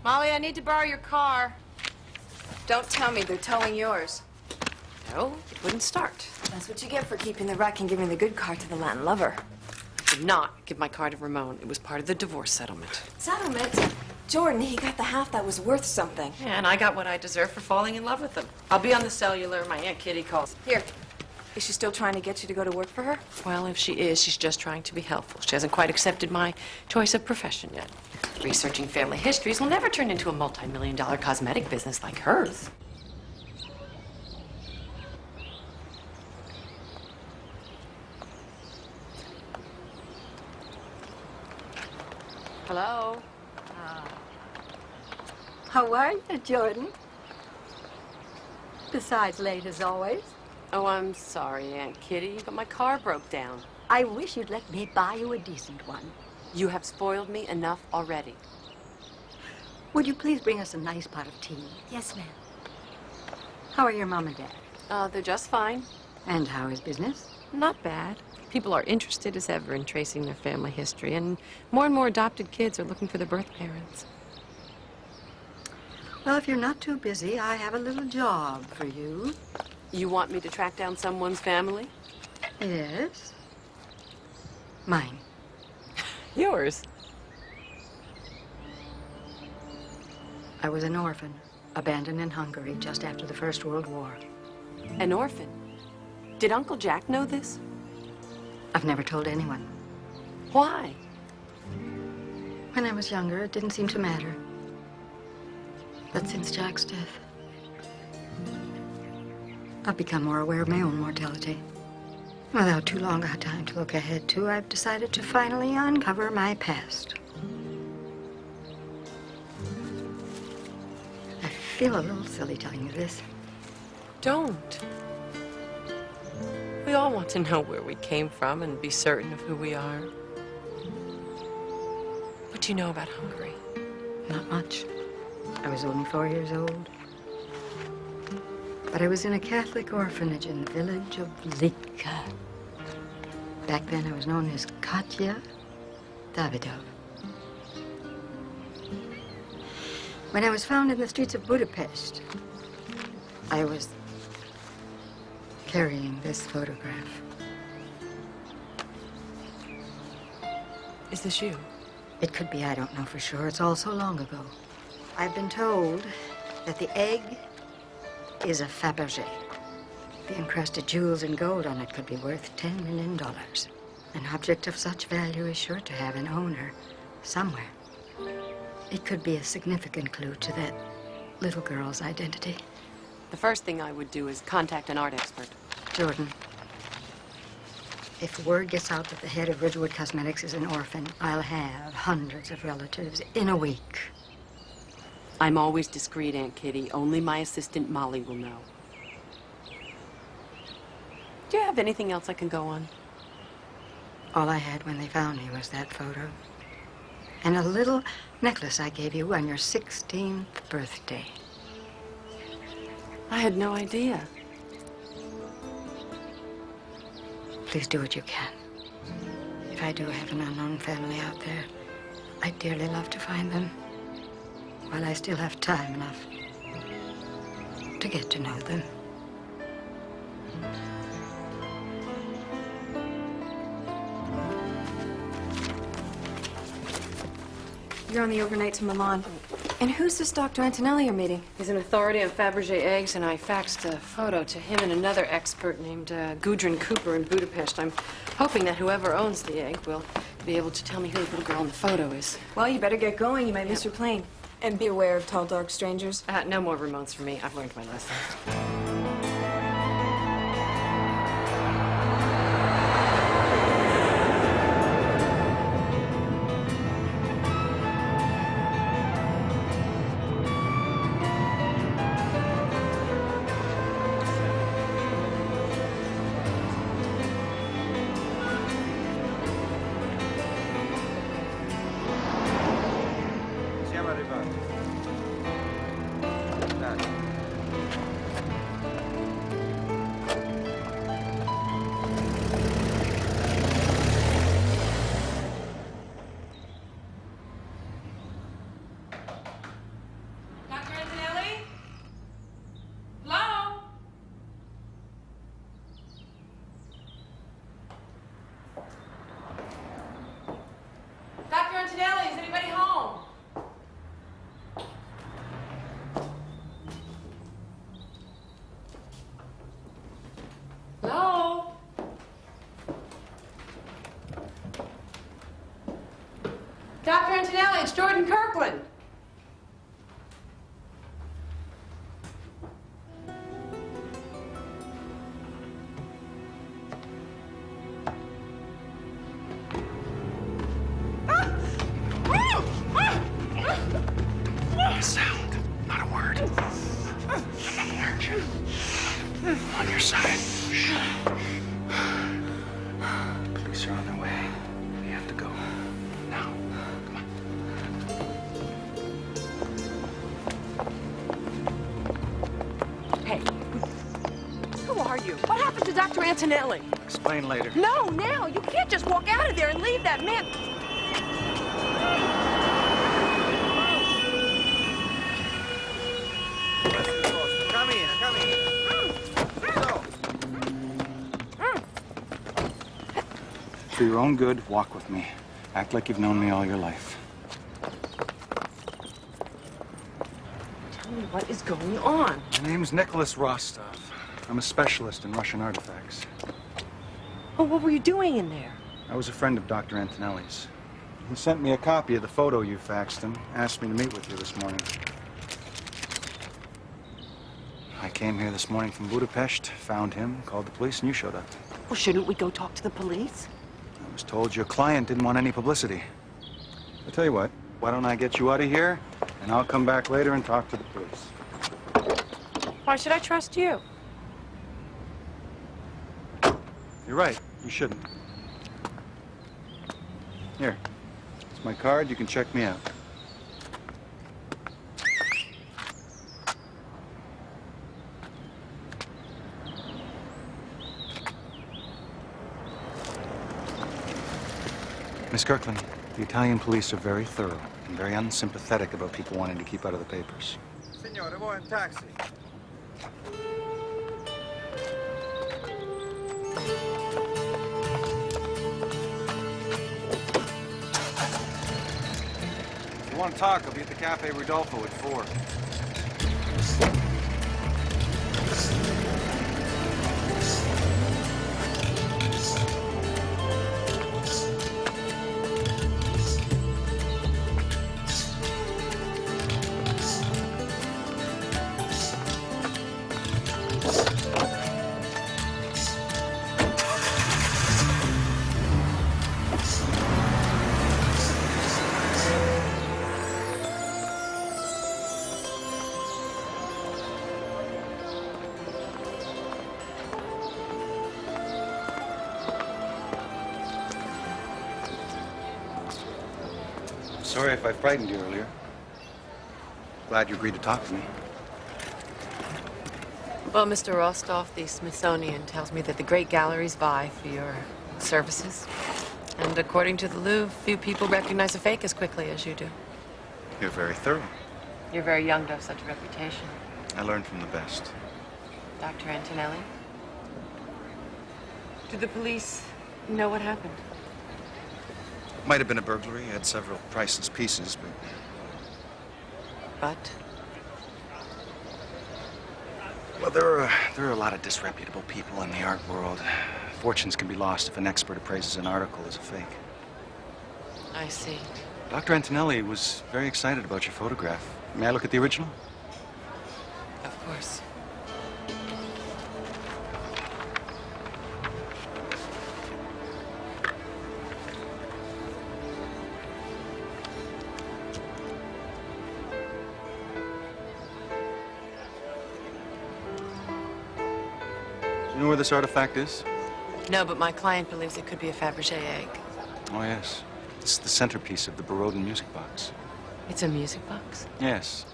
Molly, I need to borrow your car. Don't tell me they're towing yours. No, it wouldn't start. That's what you get for keeping the wreck and giving the good car to the Latin lover. I did not give my car to Ramon. It was part of the divorce settlement. Settlement? Jordan, he got the half that was worth something. Yeah, and I got what I deserve for falling in love with him. I'll be on the cellular. My Aunt Kitty calls. Here. Is she still trying to get you to go to work for her? Well, if she is, she's just trying to be helpful. She hasn't quite accepted my choice of profession yet. Researching family histories will never turn into a multi-million-dollar cosmetic business like hers. Hello? How are you, Jordan? Besides, late as always. Oh, I'm sorry, Aunt Kitty, but my car broke down. I wish you'd let me buy you a decent one. You have spoiled me enough already. Would you please bring us a nice pot of tea? Yes, ma'am. How are your mom and dad? They're just fine. And how is business? Not bad. People are interested as ever in tracing their family history, and more adopted kids are looking for their birth parents. Well, if you're not too busy, I have a little job for you. You want me to track down someone's family? Yes. Mine. Yours? I was an orphan, abandoned in Hungary just after the First World War. An orphan? Did Uncle Jack know this? I've never told anyone. Why? When I was younger, it didn't seem to matter. But since Jack's death, I've become more aware of my own mortality. Without too long a time to look ahead to, I've decided to finally uncover my past. I feel a little silly telling you this. Don't. We all want to know where we came from and be certain of who we are. What do you know about Hungary? Not much. I was only 4 years old. But I was in a Catholic orphanage in the village of Lika. Back then, I was known as Katya Davidov. When I was found in the streets of Budapest, I was carrying this photograph. Is this you? It could be, I don't know for sure. It's all so long ago. I've been told that the egg is a Fabergé. The encrusted jewels and gold on it could be worth $10 million. An object of such value is sure to have an owner somewhere. It could be a significant clue to that little girl's identity. The first thing I would do is contact an art expert. Jordan, if word gets out that the head of Ridgewood Cosmetics is an orphan, I'll have hundreds of relatives in a week. I'm always discreet, Aunt Kitty. Only my assistant, Molly, will know. Do you have anything else I can go on? All I had when they found me was that photo. And a little necklace I gave you on your 16th birthday. I had no idea. Please do what you can. If I do have an unknown family out there, I'd dearly love to find them. While I still have time enough to get to know them. You're on the overnight to Milan. And who's this Dr. Antonelli you're meeting? He's an authority on Fabergé eggs, and I faxed a photo to him and another expert named Gudrun Kuper in Budapest. I'm hoping that whoever owns the egg will be able to tell me who the little girl in the photo is. Well, you better get going. You might miss your plane. And be aware of tall, dark strangers. No more Ramones for me. I've learned my lesson. Antonelli, it's Jordan Kirkland. Not a sound, not a word. I'm alert. I'm on your side. Shh. Police are on their way. We have to go. Now. Come on. Hey, who are you? What happened to Dr. Antonelli? Explain later. No, now. You can't just walk out of there and leave that man. Come in. For your own good, walk with me. Act like you've known me all your life. Tell me what is going on. My name's Nick Rostov. I'm a specialist in Russian artifacts. Oh, what were you doing in there? I was a friend of Dr. Antonelli's. He sent me a copy of the photo you faxed him, asked me to meet with you this morning. I came here this morning from Budapest, found him, called the police, and you showed up. Well, shouldn't we go talk to the police? I was told your client didn't want any publicity. I'll tell you what, why don't I get you out of here, and I'll come back later and talk to the police. Why should I trust you? You're right, you shouldn't. Here, it's my card, you can check me out. Miss Kirkland, the Italian police are very thorough and very unsympathetic about people wanting to keep out of the papers. Signore, vuoi un taxi? If you want to talk, I'll be at the Cafe Rodolfo at 4. Sorry if I frightened you earlier. Glad you agreed to talk to me. Well, Mr. Rostov, the Smithsonian tells me that the great galleries vie for your services. And according to the Louvre, few people recognize a fake as quickly as you do. You're very thorough. You're very young to have such a reputation. I learned from the best. Dr. Antonelli? Did the police know what happened? Might have been a burglary. Had several priceless pieces, but... But? Well, there are a lot of disreputable people in the art world. Fortunes can be lost if an expert appraises an article as a fake. I see. Dr. Antonelli was very excited about your photograph. May I look at the original? Of course. Do you know where this artifact is? No, but my client believes it could be a Fabergé egg. Oh, yes. It's the centerpiece of the Borodin music box. It's a music box? Yes.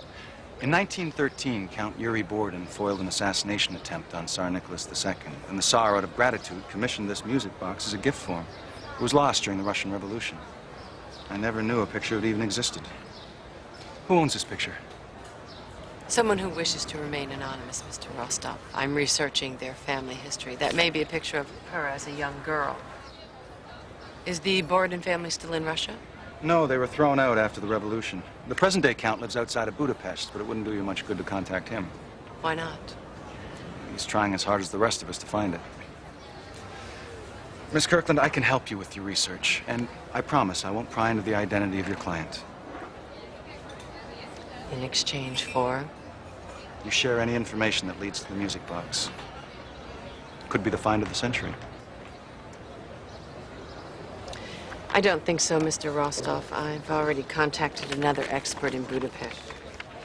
In 1913, Count Yuri Borodin foiled an assassination attempt on Tsar Nicholas II, and the Tsar, out of gratitude, commissioned this music box as a gift for him. It was lost during the Russian Revolution. I never knew a picture of it even existed. Who owns this picture? Someone who wishes to remain anonymous, Mr. Rostov. I'm researching their family history. That may be a picture of her as a young girl. Is the Borodin family still in Russia? No, they were thrown out after the revolution. The present-day Count lives outside of Budapest, but it wouldn't do you much good to contact him. Why not? He's trying as hard as the rest of us to find it. Miss Kirkland, I can help you with your research, and I promise I won't pry into the identity of your client. In exchange for? You share any information that leads to the music box. Could be the find of the century. I don't think so, Mr. Rostov. I've already contacted another expert in Budapest.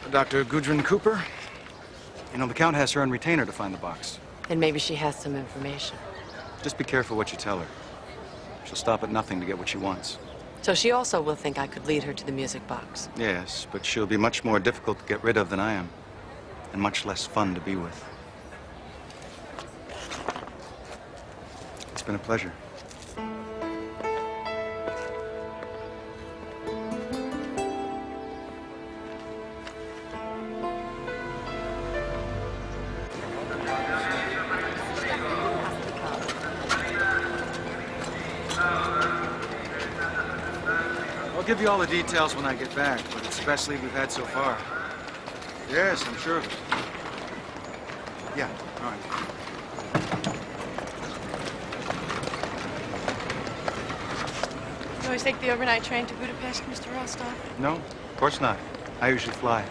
Dr. Gudrun Kuper? You know, the Count has her own retainer to find the box. Then maybe she has some information. Just be careful what you tell her. She'll stop at nothing to get what she wants. So she also will think I could lead her to the music box. Yes, but she'll be much more difficult to get rid of than I am. And much less fun to be with. It's been a pleasure. I'll give you all the details when I get back, but it's the best lead we've had so far. Yes, I'm sure of it. Yeah, all right. You always take the overnight train to Budapest, Mr. Rostov? No, of course not. I usually fly.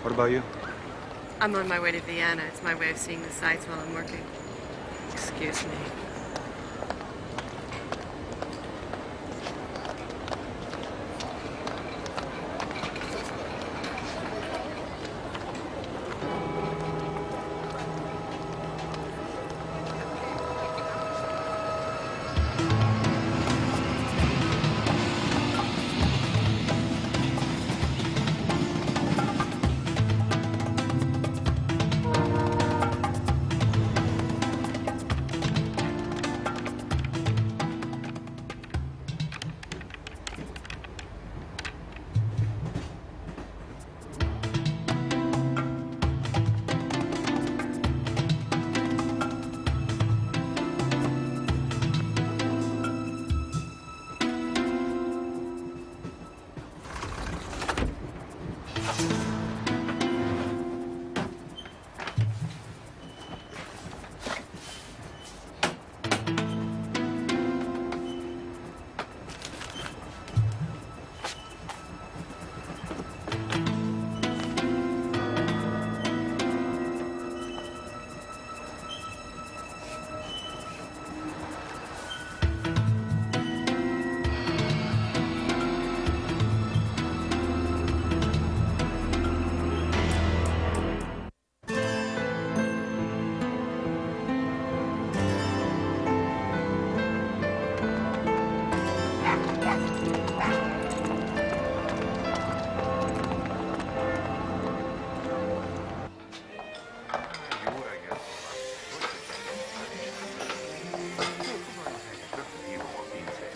What about you? I'm on my way to Vienna. It's my way of seeing the sights while I'm working. Excuse me.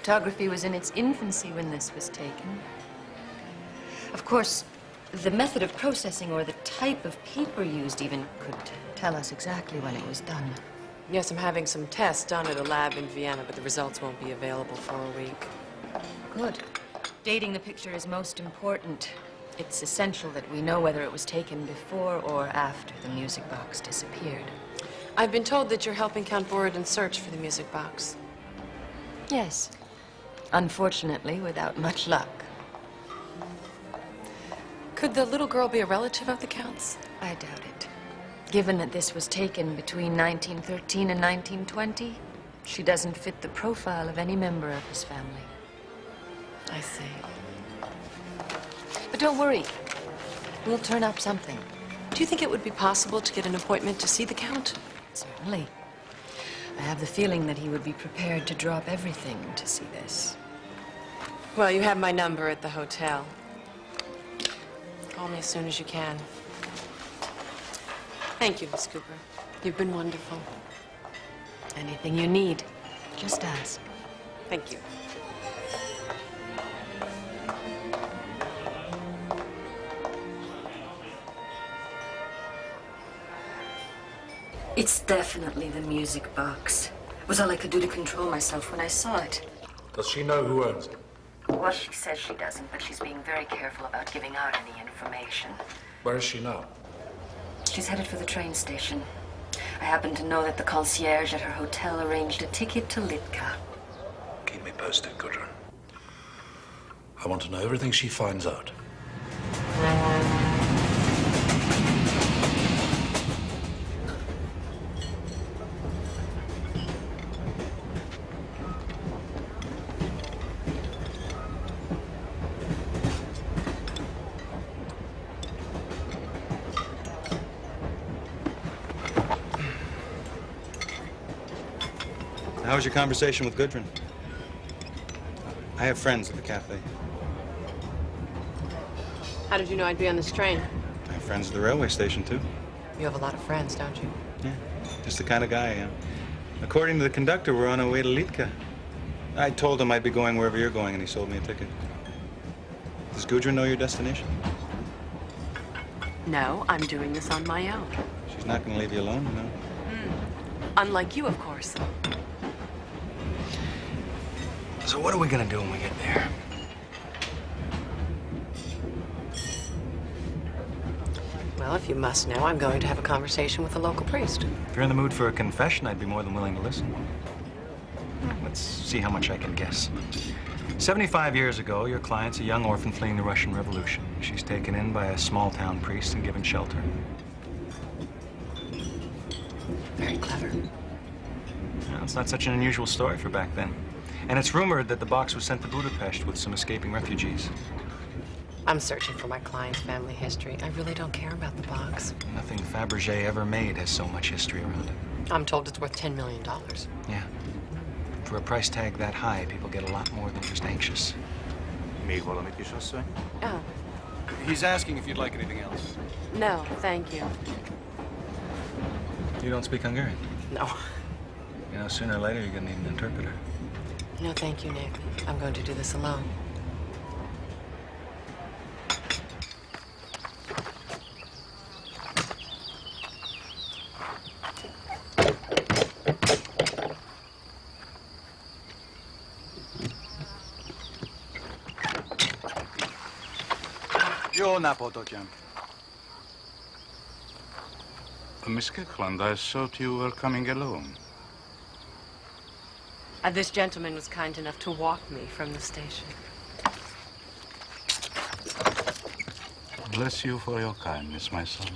Photography was in its infancy when this was taken. Of course, the method of processing or the type of paper used even could tell us exactly when it was done. Yes, I'm having some tests done at a lab in Vienna, but the results won't be available for a week. Good. Dating the picture is most important. It's essential that we know whether it was taken before or after the music box disappeared. I've been told that you're helping Count Borodin search for the music box. Yes. Unfortunately, without much luck. Could the little girl be a relative of the Count's? I doubt it. Given that this was taken between 1913 and 1920, she doesn't fit the profile of any member of his family. I see. But don't worry. We'll turn up something. Do you think it would be possible to get an appointment to see the Count? Certainly. I have the feeling that he would be prepared to drop everything to see this. Well, you have my number at the hotel. Call me as soon as you can. Thank you, Miss Cooper. You've been wonderful. Anything you need, just ask. Thank you. It's definitely the music box. It was all I could do to control myself when I saw it. Does she know who owns it? Well, she says she doesn't, but she's being very careful about giving out any information. Where is she now? She's headed for the train station. I happen to know that the concierge at her hotel arranged a ticket to Litka. me posted, Gudrun. I want to know everything she finds out. How was your conversation with Gudrun? I have friends at the cafe. How did you know I'd be on this train? I have friends at the railway station, too. You have a lot of friends, don't you? Yeah, just the kind of guy I am. According to the conductor, we're on our way to Litka. I told him I'd be going wherever you're going, and he sold me a ticket. Does Gudrun know your destination? No, I'm doing this on my own. She's not going to leave you alone, you know. Unlike you, of course. So what are we going to do when we get there? Well, if you must know, I'm going to have a conversation with the local priest. If you're in the mood for a confession, I'd be more than willing to listen. Let's see how much I can guess. 75 years ago, your client's a young orphan fleeing the Russian Revolution. She's taken in by a small-town priest and given shelter. Very clever. Well, it's not such an unusual story for back then. And it's rumored that the box was sent to Budapest with some escaping refugees. I'm searching for my client's family history. I really don't care about the box. Nothing Fabergé ever made has so much history around it. I'm told it's worth $10 million. Yeah. For a price tag that high, people get a lot more than just anxious. Oh, He's asking if you'd like anything else. no, thank you. You don't speak Hungarian. No. You know, sooner or later, you're gonna need an interpreter. No, thank you, Nick. I'm going to do this alone. Yo, Napotojan. Miss Kirkland, I thought you were coming alone. This gentleman was kind enough to walk me from the station. Bless you for your kindness, my son.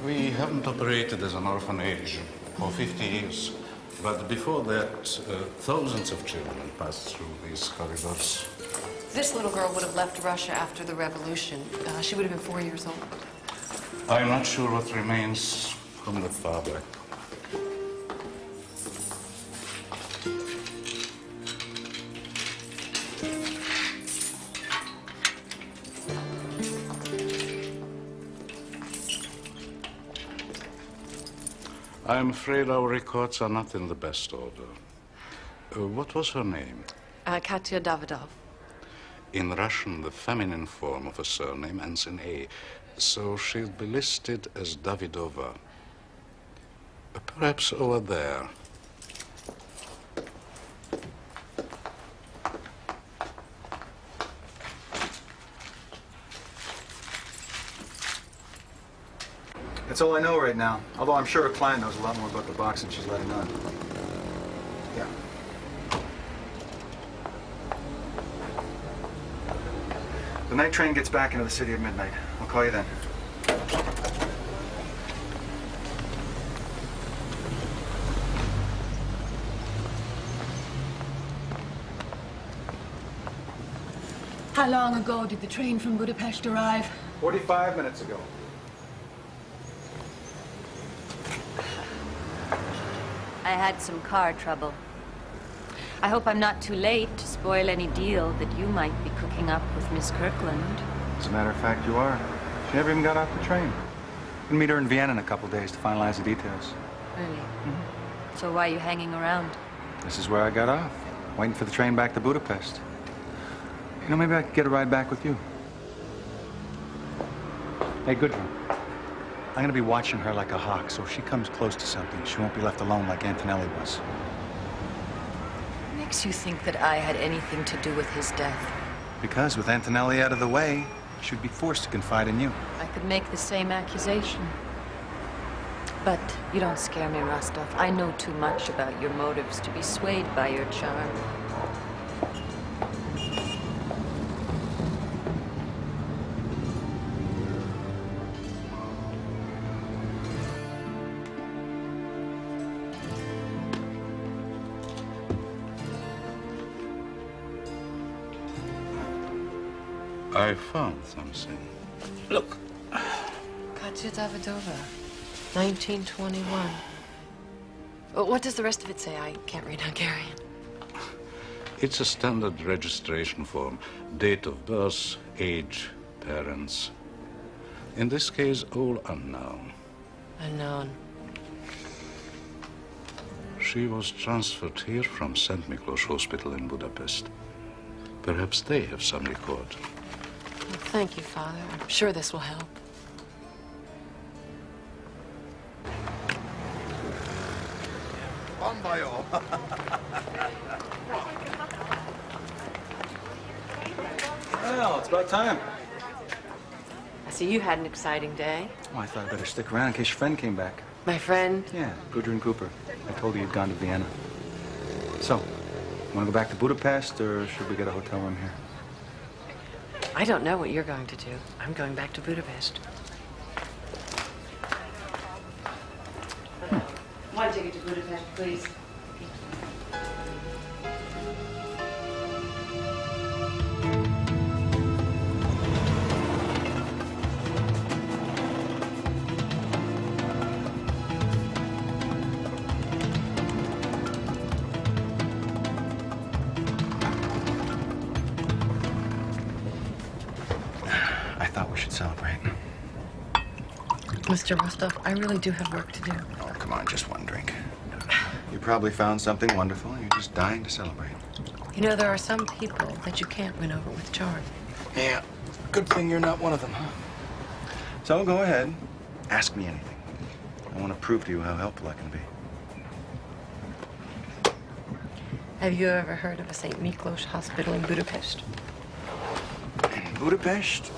We haven't operated as an orphanage for 50 years. But before that, thousands of children passed through these corridors. This little girl would have left Russia after the revolution. She would have been 4 years old. I'm not sure what remains from that far back. I'm afraid our records are not in the best order. What was her name? Katya Davidov. In Russian, the feminine form of a surname ends in A, so she'll be listed as Davidova. Perhaps over there. That's all I know right now. Although I'm sure her client knows a lot more about the box than she's letting on. Yeah. The night train gets back into the city at midnight. I'll call you then. How long ago did the train from Budapest arrive? 45 minutes ago. I had some car trouble. I hope I'm not too late to spoil any deal that you might be cooking up with Miss Kirkland. As a matter of fact, you are. She never even got off the train. We'll meet her in Vienna in a couple days to finalize the details. Really? So why are you hanging around? This is where I got off, waiting for the train back to Budapest. You know, maybe I could get a ride back with you. Hey, Gudrun. I'm gonna be watching her like a hawk, so if she comes close to something, she won't be left alone like Antonelli was. Makes you think that I had anything to do with his death? Because with Antonelli out of the way, she'd be forced to confide in you. I could make the same accusation. But you don't scare me, Rostov. I know too much about your motives to be swayed by your charm. I found something. Look. Katya Davidova, 1921. What does the rest of it say? I can't read Hungarian. It's a standard registration form. Date of birth, age, parents. In this case, all unknown. Unknown. She was transferred here from St. Miklós Hospital in Budapest. Perhaps they have some record. Well, thank you, Father. I'm sure this will help. Bon voyage. Well, it's about time. I see you had an exciting day. Oh, I thought I'd better stick around in case your friend came back. My friend? Yeah, Gudrun Kuper. I told her you'd gone to Vienna. So, want to go back to Budapest, or should we get a hotel room here? I don't know what you're going to do. I'm going back to Budapest. One ticket to Budapest, please. I thought we should celebrate. Mr. Rostov, I really do have work to do. Oh, come on, just one drink. You probably found something wonderful, and you're just dying to celebrate. You know, there are some people that you can't win over with charm. Yeah, good thing you're not one of them, huh? So go ahead, ask me anything. I want to prove to you how helpful I can be. Have you ever heard of a St. Miklós hospital in Budapest? In Budapest?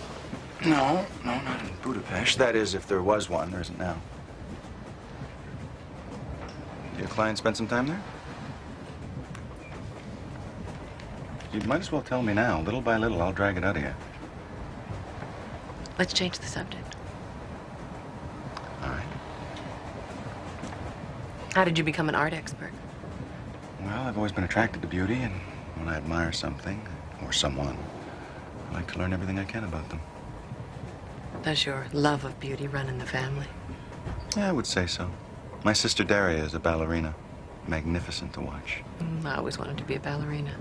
No, not in Budapest. That is, if there was one. There isn't now. Did your client spend some time there? You might as well tell me now. Little by little, I'll drag it out of you. Let's change the subject. All right. How did you become an art expert? Well, I've always been attracted to beauty, and when I admire something, or someone, I like to learn everything I can about them. Does your love of beauty run in the family? Yeah, I would say so. My sister Daria is a ballerina. Magnificent to watch. I always wanted to be a ballerina.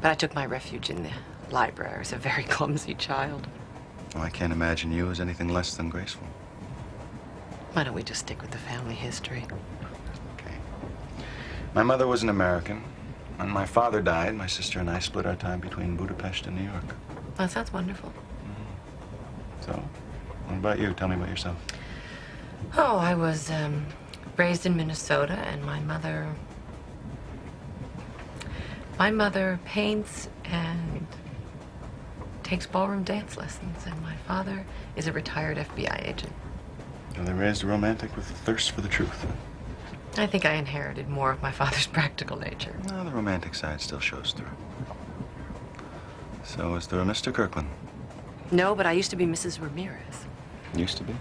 But I took my refuge in the library as a very clumsy child. Oh, I can't imagine you as anything less than graceful. Why don't we just stick with the family history? Okay. My mother was an American. When my father died, my sister and I split our time between Budapest and New York. That sounds wonderful. So, what about you? Tell me about yourself. Oh, I was raised in Minnesota, and my mother paints and takes ballroom dance lessons, and my father is a retired FBI agent. So they raised a romantic with a thirst for the truth. I think I inherited more of my father's practical nature. Well, the romantic side still shows through. So, is there a Mr. Kirkland? No, but I used to be Mrs. Ramirez. Used to be.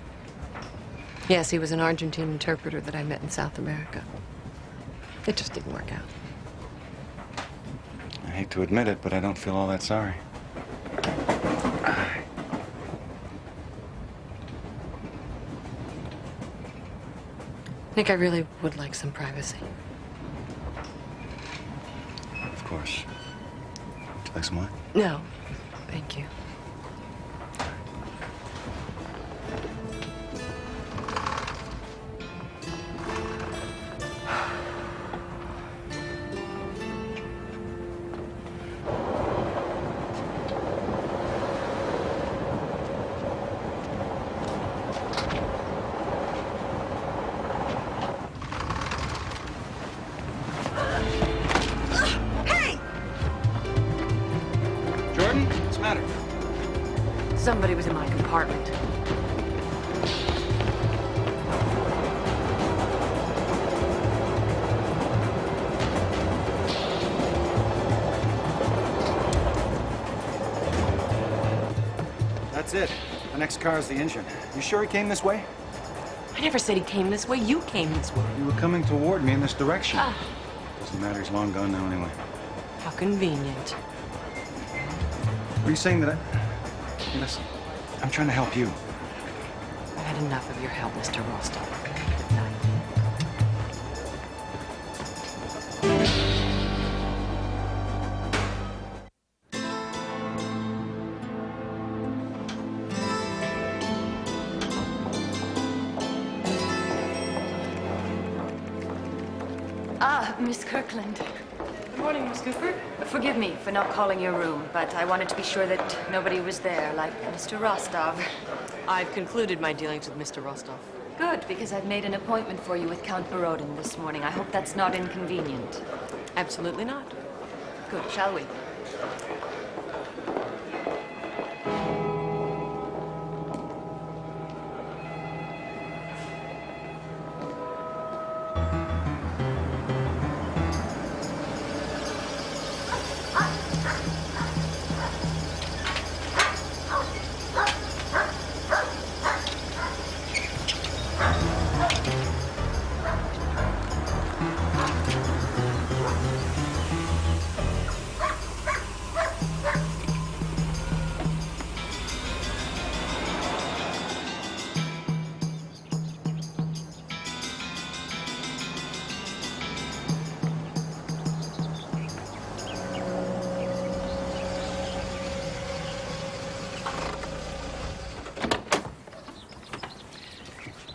Yes, he was an Argentine interpreter that I met in South America. It just didn't work out. I hate to admit it, but I don't feel all that sorry. Nick, I really would like some privacy. Of course. Would you like some wine? No, thank you. Somebody was in my compartment. That's it. The next car is the engine. You sure he came this way? I never said he came this way. You came this way. You were coming toward me in this direction. Ah. Doesn't matter. He's long gone now anyway. How convenient. Were you saying that Hey, listen, I'm trying to help you. I've had enough of your help, Mr. Rostov. Good night. Ah, Miss Kirkland. Good morning, Miss Cooper. Forgive me for not calling your room, but I wanted to be sure that nobody was there, like Mr. Rostov. I've concluded my dealings with Mr. Rostov. Good, because I've made an appointment for you with Count Borodin this morning. I hope that's not inconvenient. Absolutely not. Good, shall we?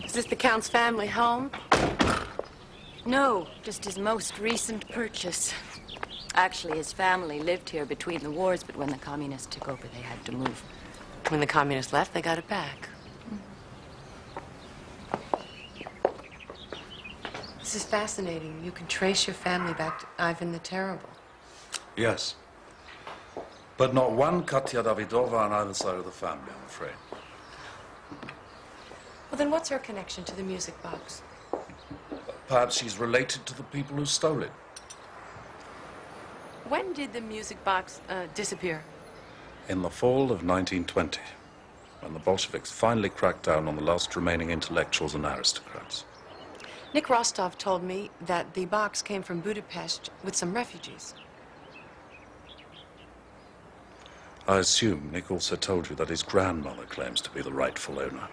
Is this the Count's family home? No, just his most recent purchase. Actually, his family lived here between the wars, but when the communists took over, they had to move. When the communists left, they got it back. This is fascinating. You can trace your family back to Ivan the Terrible. Yes. But not one Katya Davidov on either side of the family, I'm afraid. Well, then what's her connection to the music box? Perhaps she's related to the people who stole it. When did the music box disappear? In the fall of 1920, when the Bolsheviks finally cracked down on the last remaining intellectuals and aristocrats. Nick Rostov told me that the box came from Budapest with some refugees. I assume Nick also told you that his grandmother claims to be the rightful owner.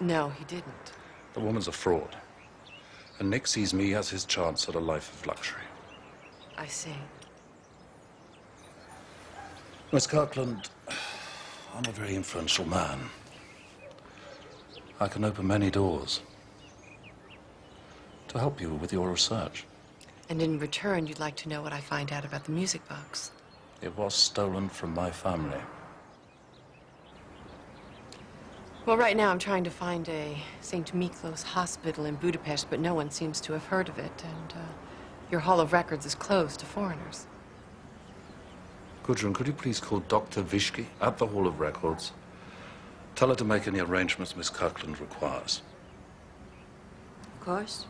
No, he didn't. The woman's a fraud. And Nick sees me as his chance at a life of luxury. I see. Miss Kirkland, I'm a very influential man. I can open many doors to help you with your research. And in return, you'd like to know what I find out about the music box. It was stolen from my family. Well, right now I'm trying to find a St. Miklos hospital in Budapest, but no one seems to have heard of it, and your Hall of Records is closed to foreigners. Gudrun, could you please call Dr. Vishki at the Hall of Records? Tell her to make any arrangements Miss Kirkland requires. Of course.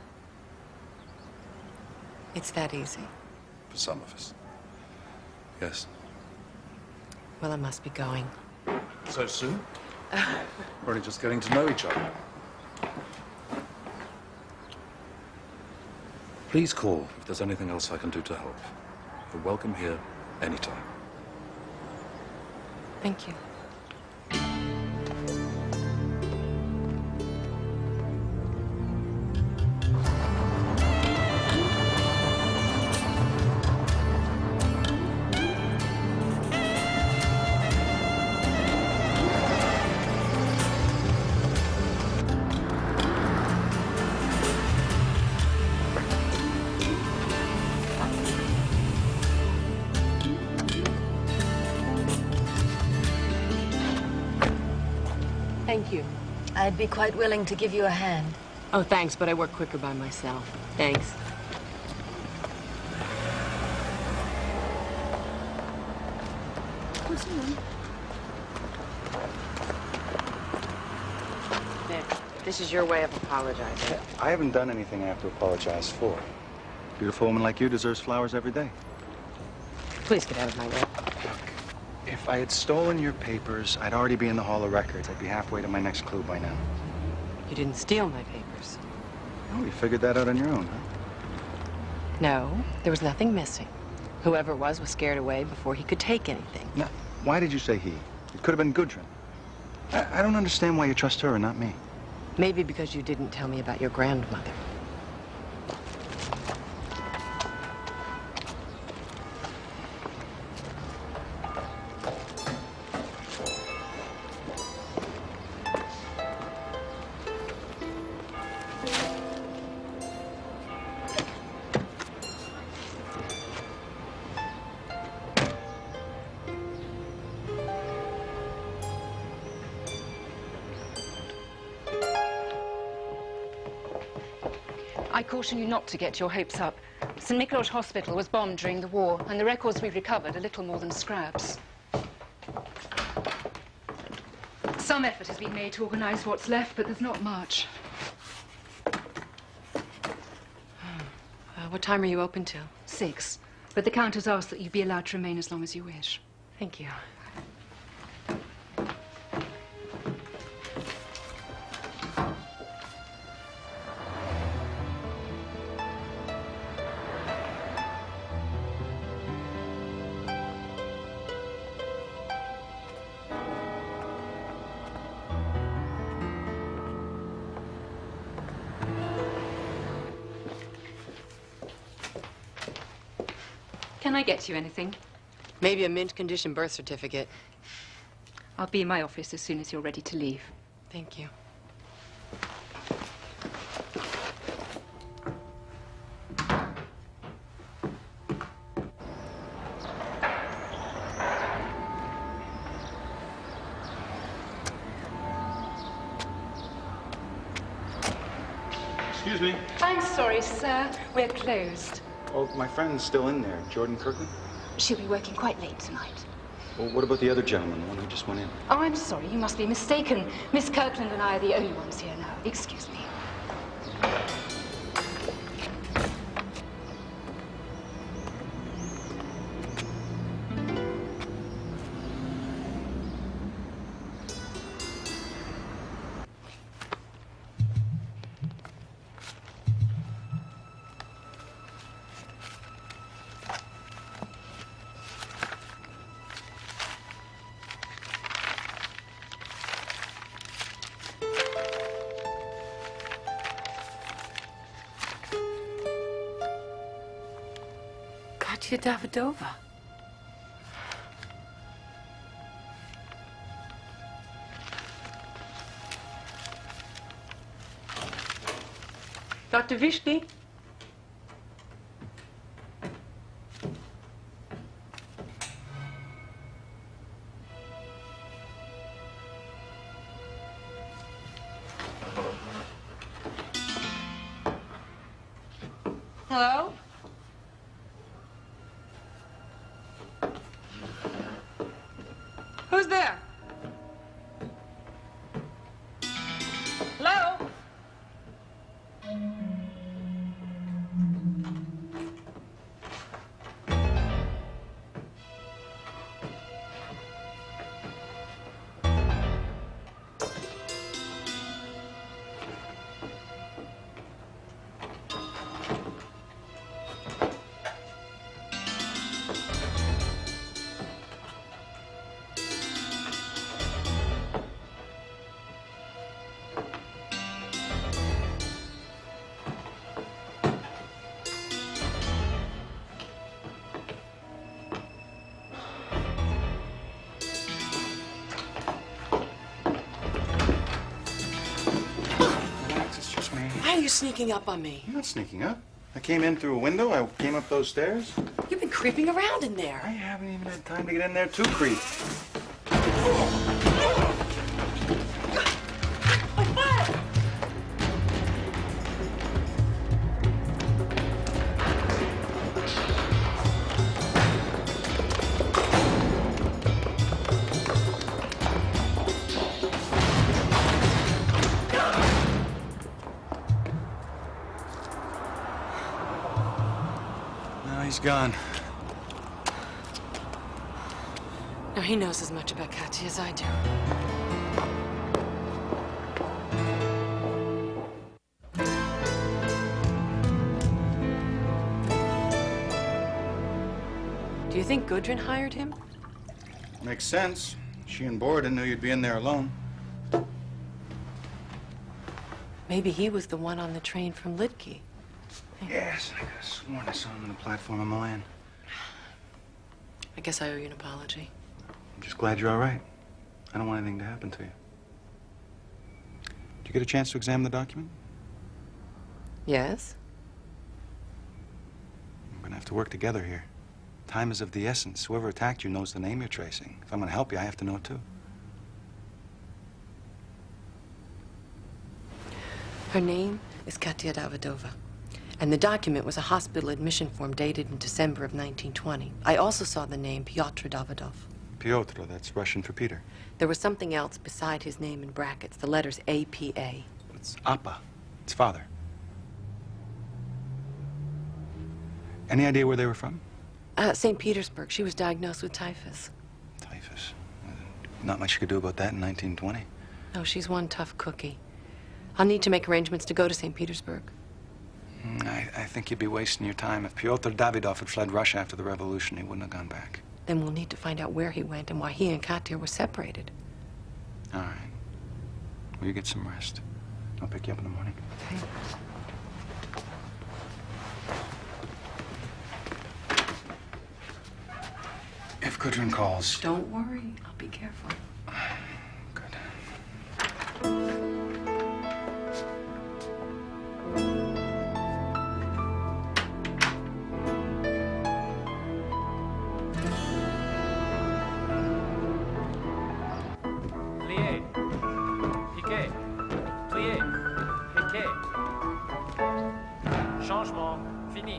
It's that easy. For some of us. Yes. Well, I must be going. So soon? We're only just getting to know each other. Please call if there's anything else I can do to help. You're welcome here anytime. Thank you. Thank you. I'd be quite willing to give you a hand. Oh, thanks, but I work quicker by myself. Thanks. What's wrong? This is your way of apologizing. I haven't done anything I have to apologize for. A beautiful woman like you deserves flowers every day. Please get out of my way. If I had stolen your papers, I'd already be in the Hall of Records. I'd be halfway to my next clue by now. You didn't steal my papers. Oh, you figured that out on your own, huh? No, there was nothing missing. Whoever it was scared away before he could take anything. Now, why did you say he? It could have been Gudrun. I don't understand why you trust her and not me. Maybe because you didn't tell me about your grandmother. I caution you not to get your hopes up. St. Miklos Hospital was bombed during the war, and the records we've recovered are little more than scraps. Some effort has been made to organize what's left, but there's not much. What time are you open till? 6. But the Count has asked that you be allowed to remain as long as you wish. Thank you. Can I get you anything? Maybe a mint condition birth certificate. I'll be in my office as soon as you're ready to leave. Thank you. Excuse me. I'm sorry, sir. We're closed. Oh, my friend's still in there. Jordan Kirkland? She'll be working quite late tonight. Well, what about the other gentleman, the one who just went in? Oh, I'm sorry. You must be mistaken. Miss Kirkland and I are the only ones here now. Excuse me. Katya Davidova. Dr. Vishny? Hello? Who's there? Hello? Why are you sneaking up on me? I'm not sneaking up. I came in through a window. I came up those stairs. You've been creeping around in there. I haven't even had time to get in there to creep. He's gone. Now, he knows as much about Katya as I do. Do you think Gudrun hired him? Makes sense. She and Borodin knew you'd be in there alone. Maybe he was the one on the train from Lidke. Yes, I could have sworn I saw him on the platform in Milan. I guess I owe you an apology. I'm just glad you're all right. I don't want anything to happen to you. Did you get a chance to examine the document? Yes? We're gonna have to work together here. Time is of the essence. Whoever attacked you knows the name you're tracing. If I'm gonna help you, I have to know it too. Her name is Katya Davidova. And the document was a hospital admission form dated in December of 1920. I also saw the name Pyotr Davidov. Pyotr, that's Russian for Peter. There was something else beside his name in brackets, the letters APA. It's Appa. It's father. Any idea where they were from? St. Petersburg. She was diagnosed with typhus. Typhus. Not much you could do about that in 1920. No, she's one tough cookie. I'll need to make arrangements to go to St. Petersburg. I think you'd be wasting your time. If Pyotr Davidov had fled Russia after the revolution, he wouldn't have gone back. Then we'll need to find out where he went and why he and Katya were separated. All right. Well, you get some rest. I'll pick you up in the morning. Okay. If Gudrun calls... Don't worry. I'll be careful. Good. Plié. Piqué. Plié. Piqué. Changement. Fini.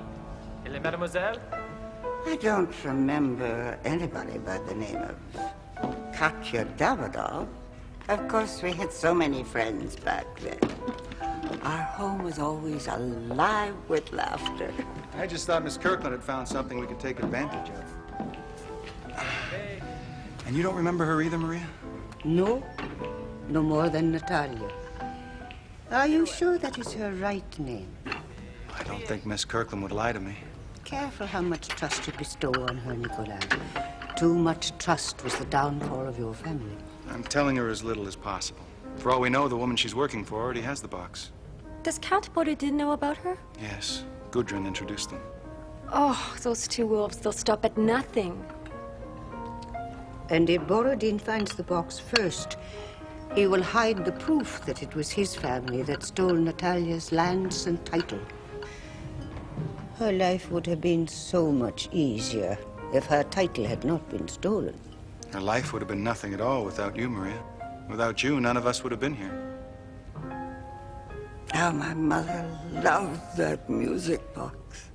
Et les mademoiselles? I don't remember anybody by the name of Katya Davidov. Of course, we had so many friends back then. Our home was always alive with laughter. I just thought Miss Kirkland had found something we could take advantage of. And you don't remember her either, Maria? No, no more than Natalia. Are you sure that is her right name? I don't think Miss Kirkland would lie to me. Careful how much trust you bestow on her, Nikolai. Too much trust was the downfall of your family. I'm telling her as little as possible. For all we know, the woman she's working for already has the box. Does Count Borodin know about her? Yes. Gudrun introduced them. Oh, those two wolves, they'll stop at nothing. And if Borodin finds the box first, he will hide the proof that it was his family that stole Natalia's lands and title. Her life would have been so much easier if her title had not been stolen. Her life would have been nothing at all without you, Maria. Without you, none of us would have been here. How my mother loved that music box.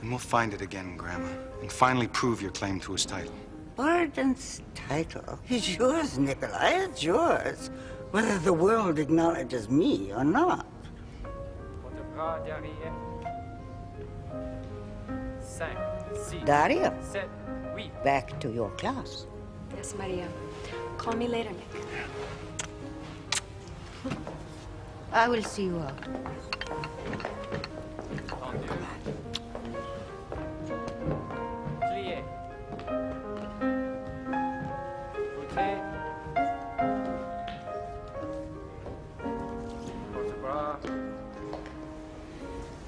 And we'll find it again, Grandma, and finally prove your claim to his title. Borodin's title is yours, Nikolai. It's yours, whether the world acknowledges me or not. Daria, back to your class. Yes, Maria. Call me later, Nick. I will see you out. Plié. Routé.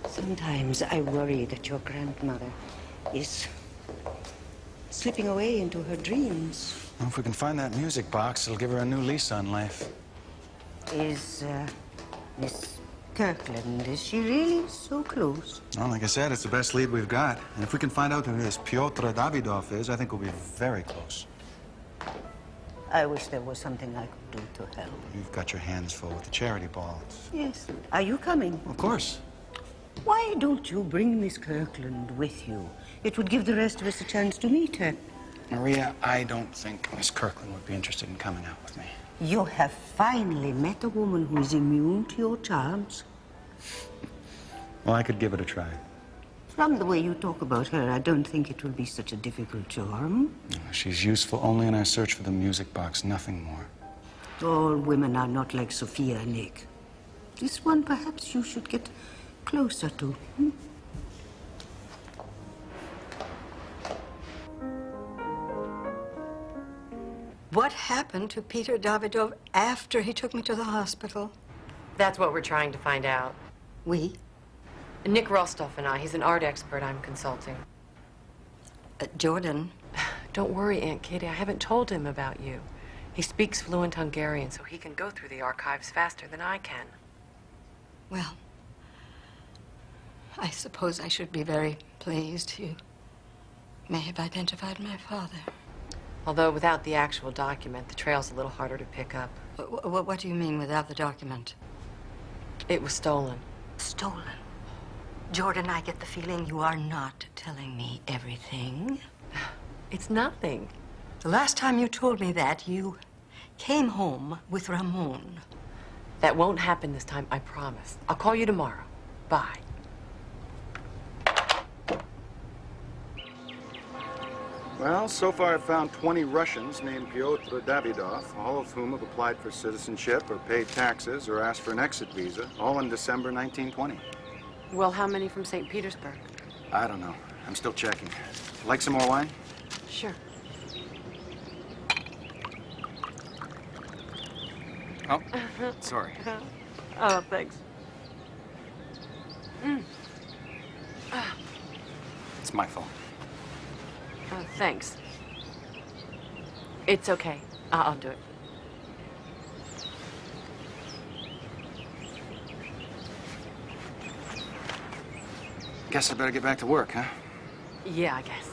Sometimes I worry that your grandmother is slipping away into her dreams. Well, if we can find that music box, it'll give her a new lease on life. Is, Miss Kirkland, is she really so close? Well, like I said, it's the best lead we've got. And if we can find out who this Pyotr Davidov is, I think we'll be very close. I wish there was something I could do to help. You've got your hands full with the charity ball. Yes. Are you coming? Of course. Why don't you bring Miss Kirkland with you? It would give the rest of us a chance to meet her. Maria, I don't think Miss Kirkland would be interested in coming out with me. You have finally met a woman who is immune to your charms. Well, I could give it a try. From the way you talk about her, I don't think it will be such a difficult charm. She's useful only in our search for the music box, nothing more. All women are not like Sophia, Nick. This one, perhaps you should get closer to. What happened to Peter Davidov after he took me to the hospital? That's what we're trying to find out. We? Nick Rostov and I. He's an art expert I'm consulting. Jordan. Don't worry, Aunt Katie. I haven't told him about you. He speaks fluent Hungarian, so he can go through the archives faster than I can. Well, I suppose I should be very pleased. You may have identified my father. Although without the actual document, the trail's a little harder to pick up. What do you mean without the document? It was stolen. Stolen? Jordan, I get the feeling you are not telling me everything. It's nothing. The last time you told me that, you came home with Ramon. That won't happen this time, I promise. I'll call you tomorrow. Bye. Well, so far I've found 20 Russians named Pyotr Davidov, all of whom have applied for citizenship or paid taxes or asked for an exit visa, all in December 1920. Well, how many from St. Petersburg? I don't know. I'm still checking. Like some more wine? Sure. Oh, sorry. Oh, thanks. It's my fault. Oh, thanks. It's okay. I'll do it. Guess I better get back to work, huh? Yeah, I guess.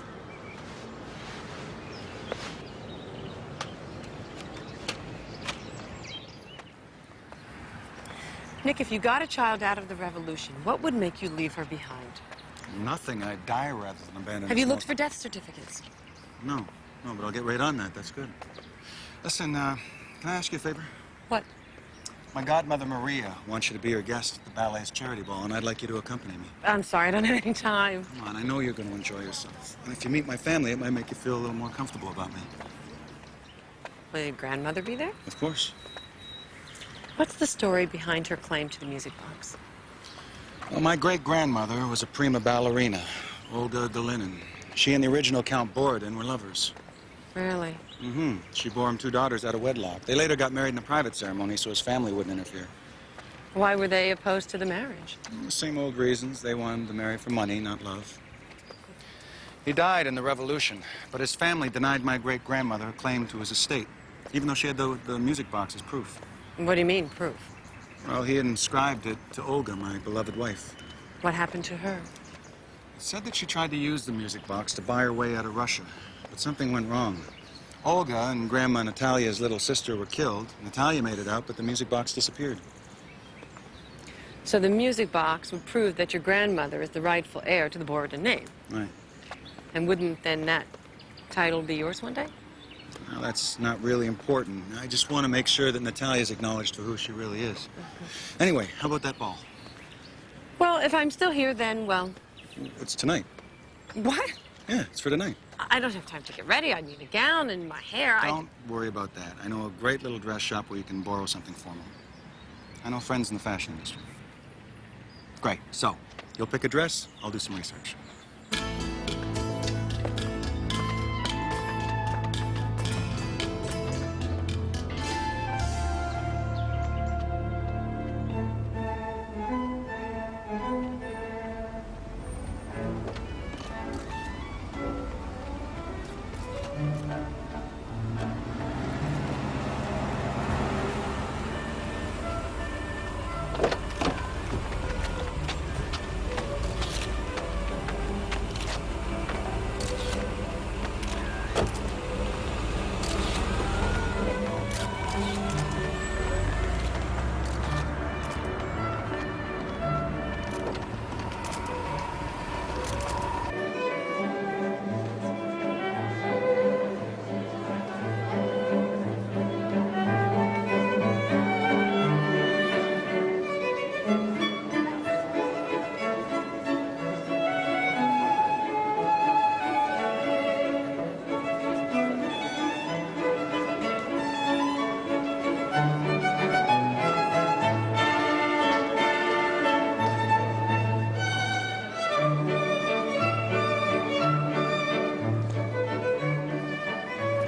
Nick, if you got a child out of the revolution, what would make you leave her behind? Nothing. I'd die rather than abandon Have you this looked for mother- death certificates? No, but I'll get right on that. That's good. Listen, can I ask you a favor? What? My godmother, Maria, wants you to be her guest at the ballet's charity ball, and I'd like you to accompany me. I'm sorry, I don't have any time. Come on, I know you're going to enjoy yourself. And if you meet my family, it might make you feel a little more comfortable about me. Will your grandmother be there? Of course. What's the story behind her claim to the music box? Well, my great-grandmother was a prima ballerina, Olga Galinin. She and the original Count Borodin were lovers. Really? Mm-hmm. She bore him 2 daughters out of wedlock. They later got married in a private ceremony so his family wouldn't interfere. Why were they opposed to the marriage? The same old reasons. They wanted to marry for money, not love. He died in the revolution, but his family denied my great-grandmother a claim to his estate, even though she had the music box as proof. What do you mean, proof? Well, he had inscribed it to Olga, my beloved wife. What happened to her? It said that she tried to use the music box to buy her way out of Russia, but something went wrong. Olga and Grandma Natalia's little sister were killed. Natalia made it out, but the music box disappeared. So the music box would prove that your grandmother is the rightful heir to the Borodin name. Right. And wouldn't then that title be yours one day? Well, that's not really important. I just want to make sure that Natalia's acknowledged for who she really is. Anyway, how about that ball? Well, if I'm still here, then, well... It's tonight. What? Yeah, it's for tonight. I don't have time to get ready. I need a gown and my hair. Don't worry about that. I know a great little dress shop where you can borrow something formal. I know friends in the fashion industry. Great. So, you'll pick a dress, I'll do some research.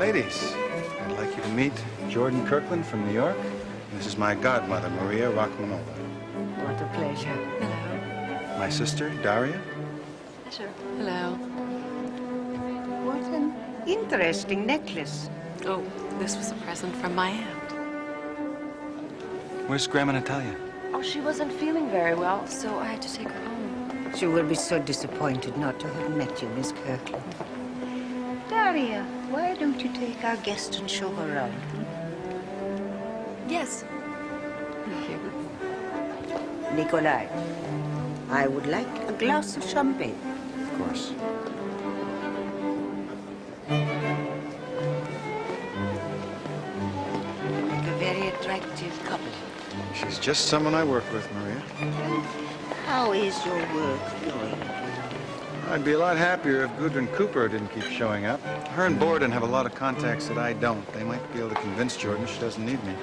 Ladies, I'd like you to meet Jordan Kirkland from New York. This is my godmother, Maria Rachmanova. What a pleasure. Hello. My sister, Daria. Pleasure. Hello. What an interesting necklace. Oh, this was a present from my aunt. Where's Grandma Natalia? Oh, she wasn't feeling very well, so I had to take her home. She will be so disappointed not to have met you, Miss Kirkland. Daria, why don't you take our guest and show her around? Yes. Thank you. Nikolai, I would like a glass of champagne. Of course. Like a very attractive couple. She's just someone I work with, Maria. How is your work going? I'd be a lot happier if Gudrun Kuper didn't keep showing up. Her and Borodin have a lot of contacts that I don't. They might be able to convince Jordan she doesn't need me.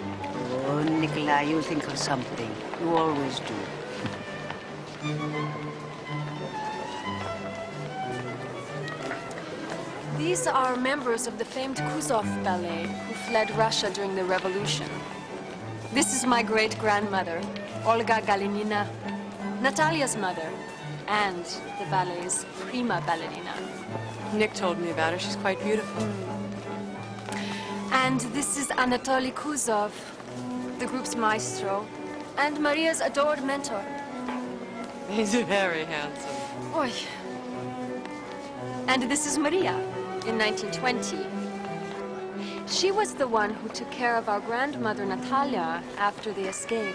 Oh, Nikolai, you'll think of something. You always do. These are members of the famed Kuzov ballet who fled Russia during the revolution. This is my great-grandmother, Olga Galinina, Natalia's mother, and the ballet's prima ballerina. Nick told me about her. She's quite beautiful. And this is Anatoly Kuzov, the group's maestro, and Maria's adored mentor. He's very handsome. Oy. And this is Maria, in 1920. She was the one who took care of our grandmother Natalia after the escape.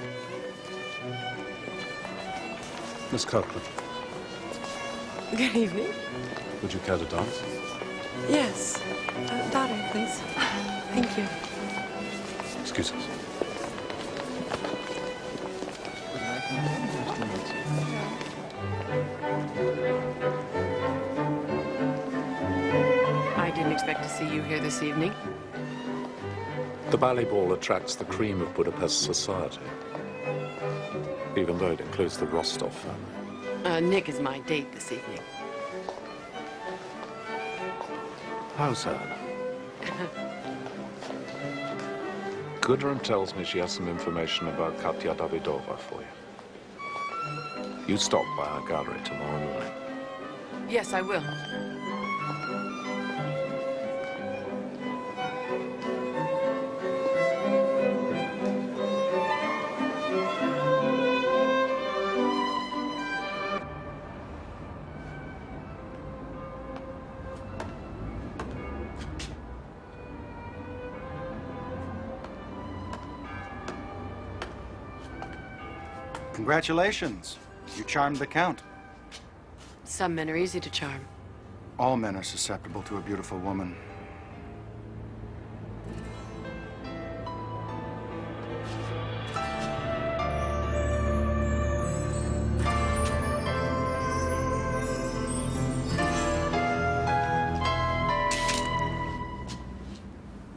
Miss Kirkland, Good evening. would you care to dance? Yes. Daughter, please. Thank you. Excuse us. I didn't expect to see you here this evening. The ballet ball attracts the cream of Budapest society, even though it includes the Rostov family. Nick is my date this evening. How sad. Gudrun tells me she has some information about Katya Davidova for you. You stop by our gallery tomorrow morning. Yes, I will. Congratulations. You charmed the Count. Some men are easy to charm. All men are susceptible to a beautiful woman.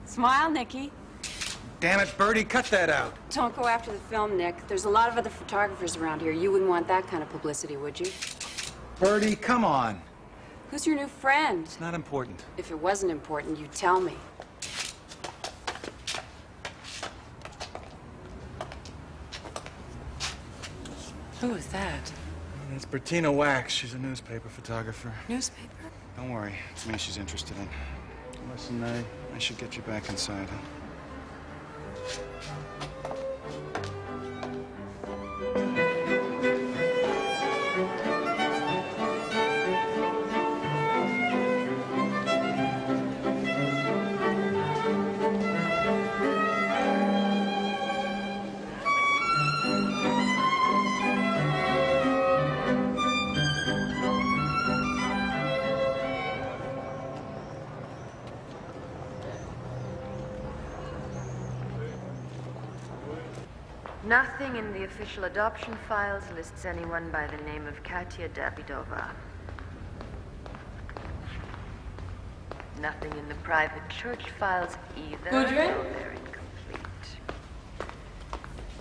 Smile, Nicky. Damn it, Bertie, cut that out. Don't go after the film, Nick. There's a lot of other photographers around here. You wouldn't want that kind of publicity, would you? Bertie, come on. Who's your new friend? It's not important. If it wasn't important, you'd tell me. Who is that? That's Bertina Wax. She's a newspaper photographer. Newspaper? Don't worry. It's me she's interested in. Listen, I should get you back inside, huh? Nothing in the official adoption files lists anyone by the name of Katya Davidova. Nothing in the private church files either. Gudrun? though they're incomplete.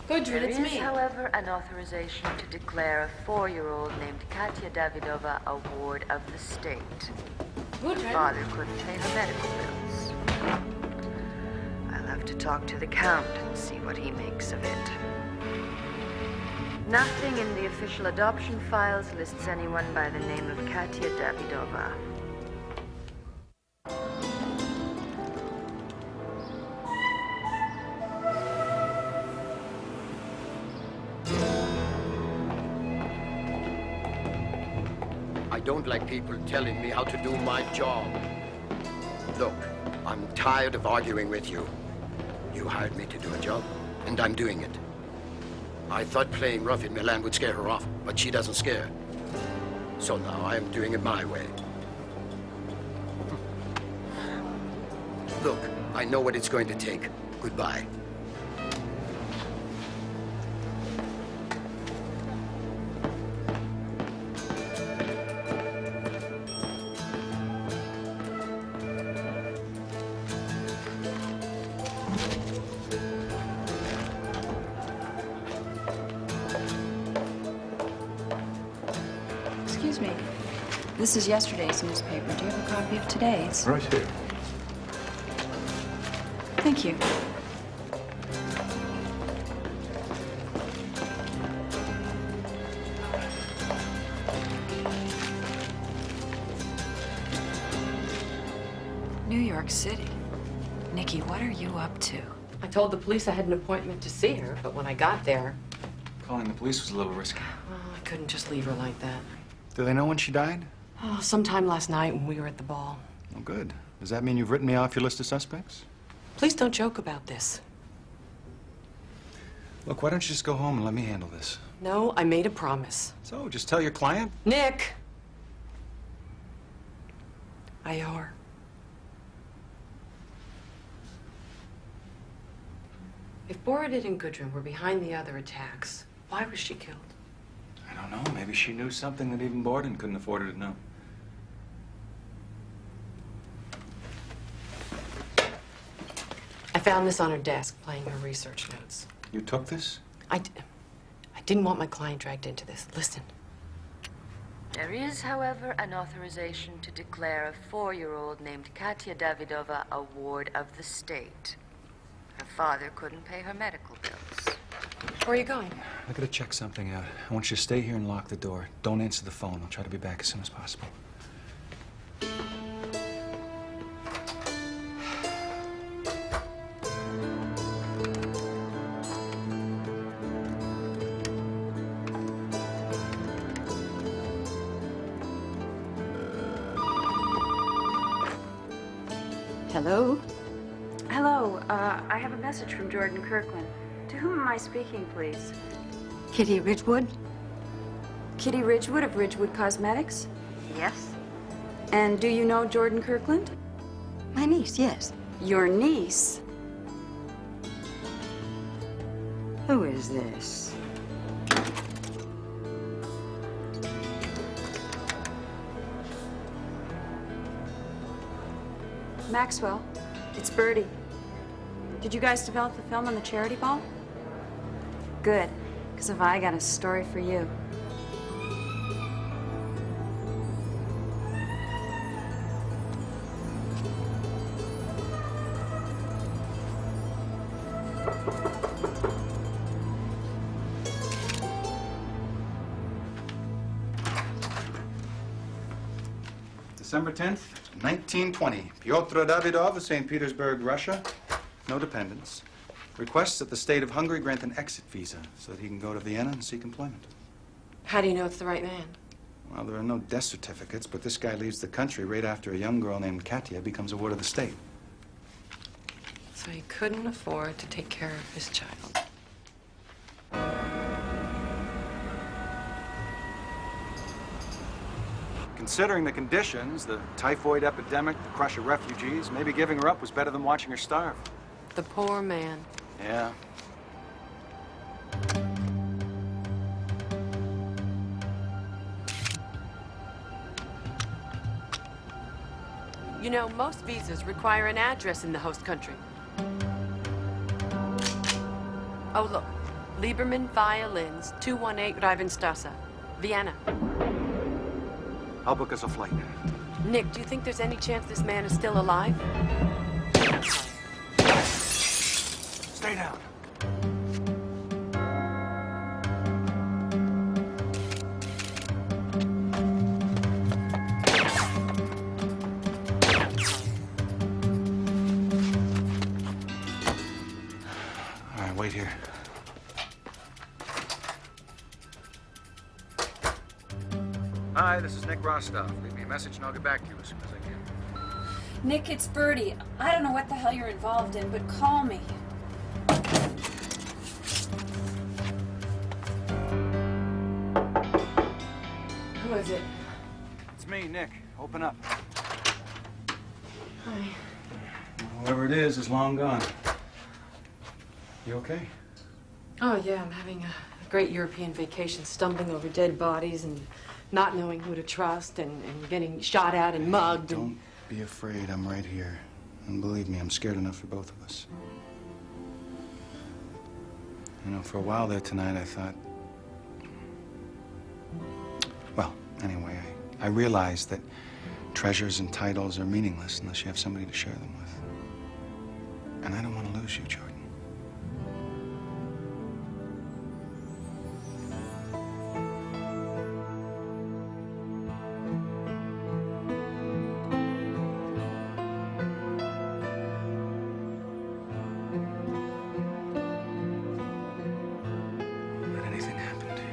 Gudrun, it's me. There is, however, an authorization to declare a 4-year-old named Katya Davidova a ward of the state. Gudrun? Father couldn't pay her medical bills. I'll have to talk to the Count and see what he makes of it. Nothing in the official adoption files lists anyone by the name of Katya Davidova. I don't like people telling me how to do my job. Look, I'm tired of arguing with you. You hired me to do a job, and I'm doing it. I thought playing rough in Milan would scare her off, but she doesn't scare. So now I am doing it my way. Look, I know what it's going to take. Goodbye. Excuse me. This is yesterday's newspaper. Do you have a copy of today's? Right here. Thank you. New York City. Nikki, what are you up to? I told the police I had an appointment to see her, but when I got there, Calling the police was a little risky. well, I couldn't just leave her like that. Do they know when she died? Oh, sometime last night when we were at the ball. Oh, good. Does that mean you've written me off your list of suspects? Please don't joke about this. Look, why don't you just go home and let me handle this? No, I made a promise. So, just tell your client. Nick! I owe her. If Borodin and Gudrun were behind the other attacks, why was she killed? I don't know. Maybe she knew something that even Borodin couldn't afford her to know. I found this on her desk, playing her research notes. You took this? I didn't want my client dragged into this. Listen. There is, however, an authorization to declare a 4-year-old named Katya Davidova a ward of the state. Her father couldn't pay her medical bills. Where are you going? I gotta check something out. I want you to stay here and lock the door. Don't answer the phone. I'll try to be back as soon as possible. Hello? Hello, I have a message from Jordan Kirkland. To whom am I speaking, please? Kitty Ridgewood? Kitty Ridgewood of Ridgewood Cosmetics? Yes. And do you know Jordan Kirkland? My niece, yes. Your niece? Who is this? Maxwell, it's Birdie. Did you guys develop the film on the charity ball? Good, because have I got a story for you. December 10th, 1920. Pyotr Davidov of St. Petersburg, Russia. No dependents. Requests that the state of Hungary grant an exit visa so that he can go to Vienna and seek employment. How do you know it's the right man? Well, there are no death certificates, but this guy leaves the country right after a young girl named Katya becomes a ward of the state. So he couldn't afford to take care of his child. Considering the conditions, the typhoid epidemic, the crush of refugees, maybe giving her up was better than watching her starve. The poor man. Yeah. You know, most visas require an address in the host country. Oh, look. Lieberman Violins, 218 Reivenstrasse, Vienna. I'll book us a flight. Nick, do you think there's any chance this man is still alive? Stay down. All right, wait here. Hi, this is Nick Rostov. Leave me a message and I'll get back to you as soon as I can. Nick, it's Birdie. I don't know what the hell you're involved in, but call me. Who is it? It's me, Nick. Open up. Hi. Whoever it is long gone. You okay? Oh, yeah, I'm having a great European vacation, stumbling over dead bodies and not knowing who to trust and getting shot at and mugged. Don't be afraid. I'm right here. And believe me, I'm scared enough for both of us. You know, for a while there tonight, I thought... Well, anyway, I realized that treasures and titles are meaningless unless you have somebody to share them with. And I don't want to lose you, Jordan. Let anything happen to you.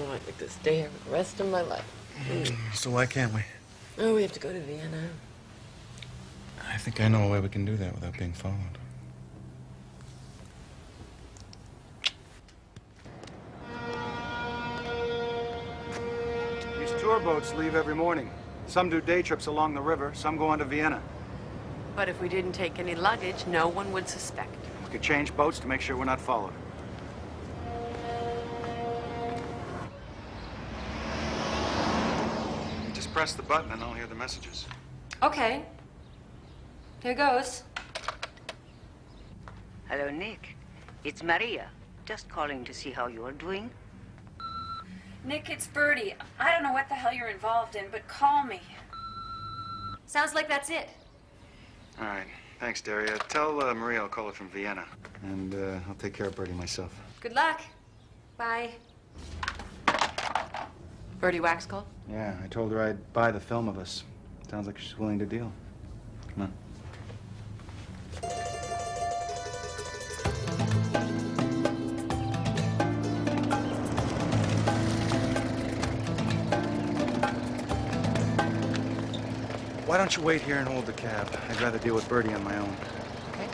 I'd like to stay here for the rest of my life. So why can't we? Oh, we have to go to Vienna. I think I know a way we can do that without being followed. These tour boats leave every morning. Some do day trips along the river, some go on to Vienna. But if we didn't take any luggage, no one would suspect. We could change boats to make sure we're not followed. Just press the button and I'll hear the messages. Okay. Here goes. Hello, Nick. It's Maria. Just calling to see how you're doing. Nick, it's Birdie. I don't know what the hell you're involved in, but call me. Sounds like that's it. All right. Thanks, Daria. Tell Maria I'll call her from Vienna. And I'll take care of Bertie myself. Good luck. Bye. Birdie Wax called? Yeah, I told her I'd buy the film of us. Sounds like she's willing to deal. Come on. Why don't you wait here and hold the cab? I'd rather deal with Bertie on my own. Okay.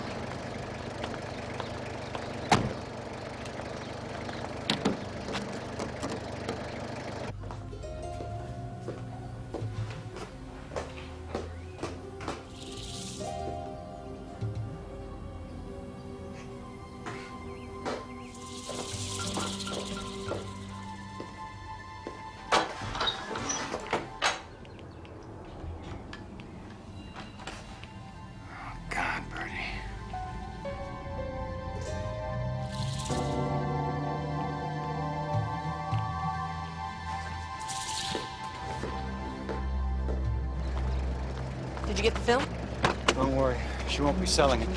Did you get the film? Don't worry, she won't be selling it.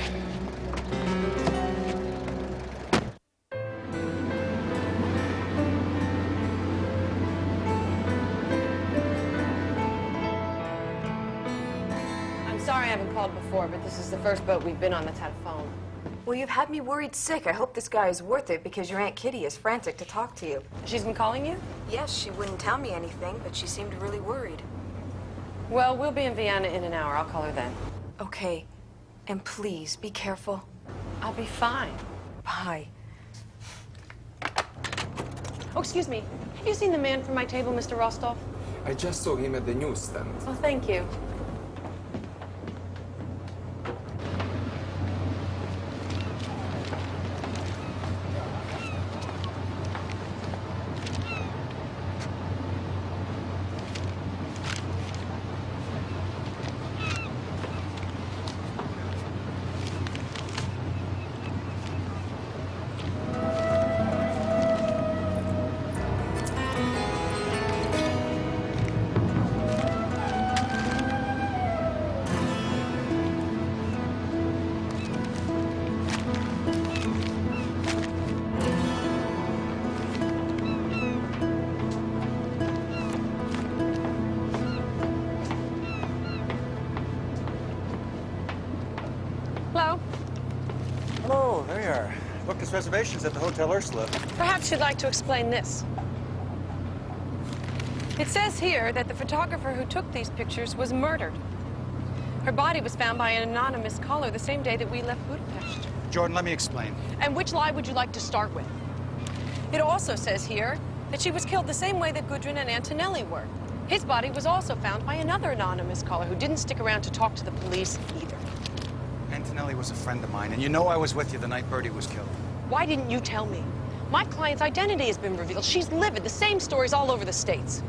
I'm sorry I haven't called before, but this is the first boat we've been on that's had a phone. Well, you've had me worried sick. I hope this guy is worth it because your Aunt Kitty is frantic to talk to you. She's been calling you? Yes, she wouldn't tell me anything, but she seemed really worried. Well, we'll be in Vienna in an hour. I'll call her then. Okay. And please, be careful. I'll be fine. Bye. Oh, excuse me. Have you seen the man from my table, Mr. Rostov? I just saw him at the newsstand. Oh, thank you. Hello, there you are. Booked us reservations at the Hotel Ursula. Perhaps you'd like to explain this. It says here that the photographer who took these pictures was murdered. Her body was found by an anonymous caller the same day that we left Budapest. Jordan, let me explain. And which lie would you like to start with? It also says here that she was killed the same way that Gudrun and Antonelli were. His body was also found by another anonymous caller who didn't stick around to talk to the police either. Antonelli was a friend of mine, and you know I was with you the night Bertie was killed. Why didn't you tell me? My client's identity has been revealed. She's livid. The same stories all over the States.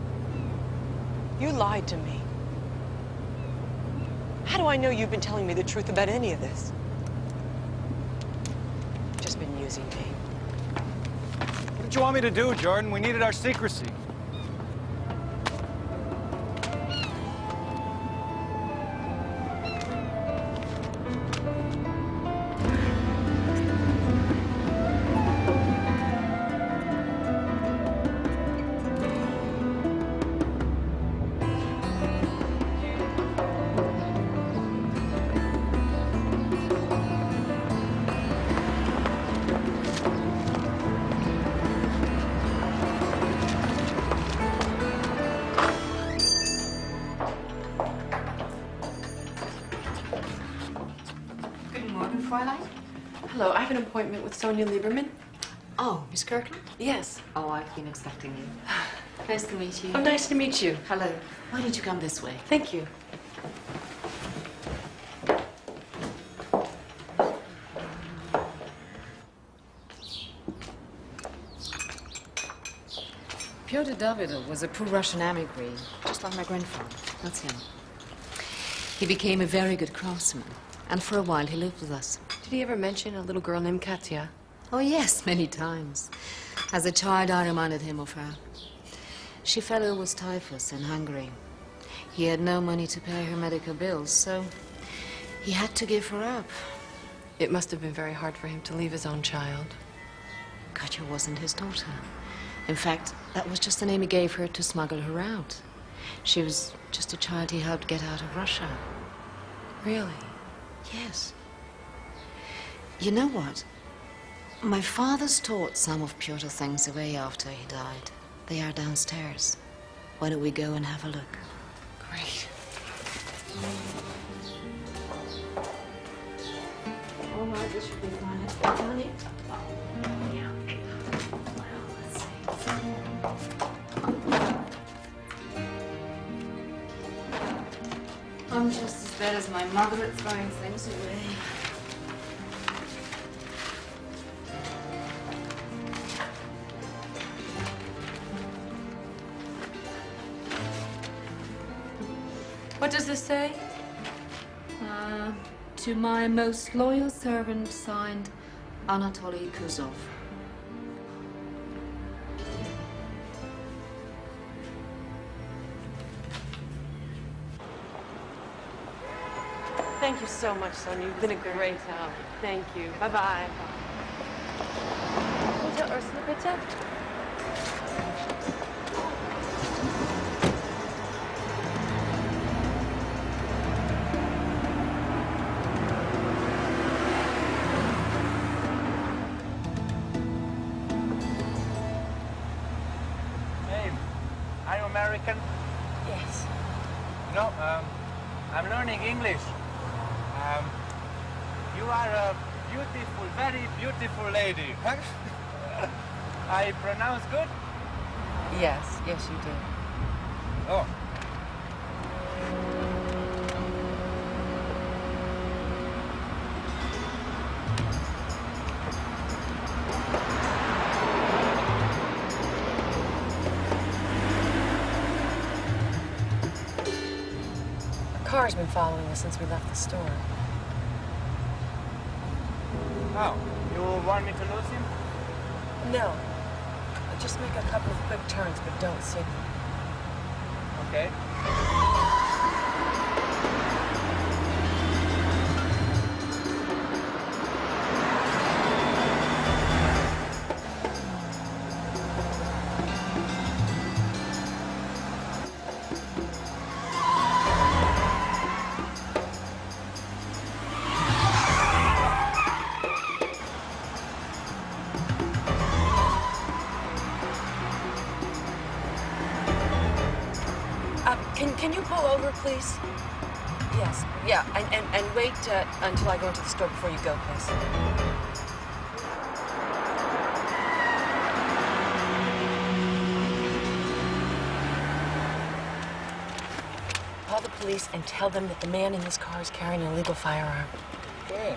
You lied to me. How do I know you've been telling me the truth about any of this? You've just been using me. What did you want me to do, Jordan? We needed our secrecy. Hello, I have an appointment with Sonia Lieberman. Oh, Miss Kirkland? Yes. Oh, I've been expecting you. Nice to meet you. Oh, nice to meet you. Hello. Why don't you come this way? Thank you. Katya Davidov was a pro-Russian emigre, just like my grandfather. That's him. He became a very good craftsman, and for a while he lived with us. Did he ever mention a little girl named Katya? Oh, yes, many times. As a child, I reminded him of her. She fell ill with typhus in Hungary. He had no money to pay her medical bills, so he had to give her up. It must have been very hard for him to leave his own child. Katya wasn't his daughter. In fact, that was just the name he gave her to smuggle her out. She was just a child he helped get out of Russia. Really? Yes. You know what? My father stored some of Pyotr's things away after he died. They are downstairs. Why don't we go and have a look? Great. All right, this should be fine. Let's get done it. Yeah. Well, let's see. I'm just as bad as my mother at throwing things away. What does this say? To my most loyal servant, signed Anatoly Kuzov. Thank you so much, Sonia. You've been a great help. Thank you. Bye-bye. Bitte, Ursula, bitte. Are you American? Yes. No, I'm learning English. You are a beautiful, very beautiful lady. I pronounce good? Yes, yes, you do. Oh. A car's been following us since we left the store. Oh, you want me to lose him? No. Just make a couple of quick turns, but don't signal. Okay. Can you pull over, please? Yes. Yeah, and wait until I go into the store before you go, please. Call the police and tell them that the man in this car is carrying an illegal firearm. Okay.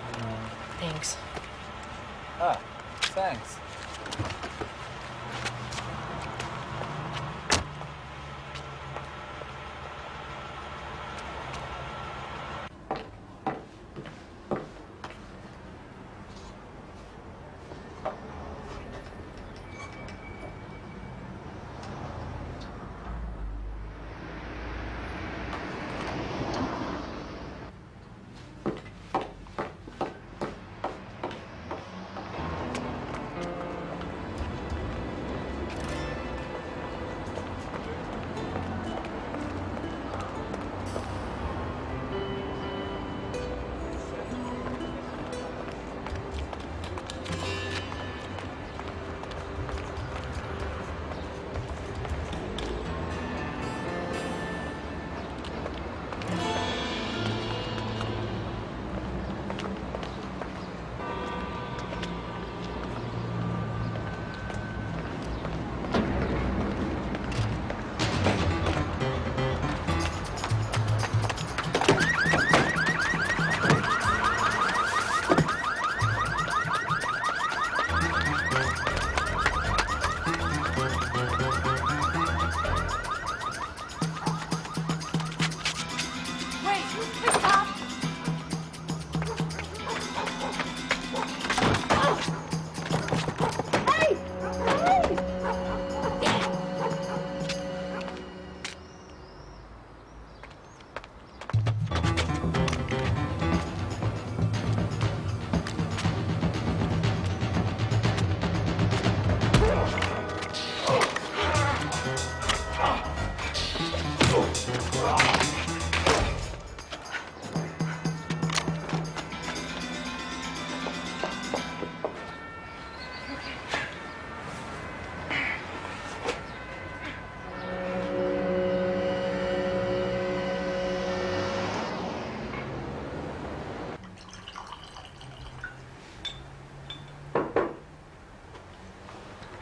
Thanks. Ah, thanks.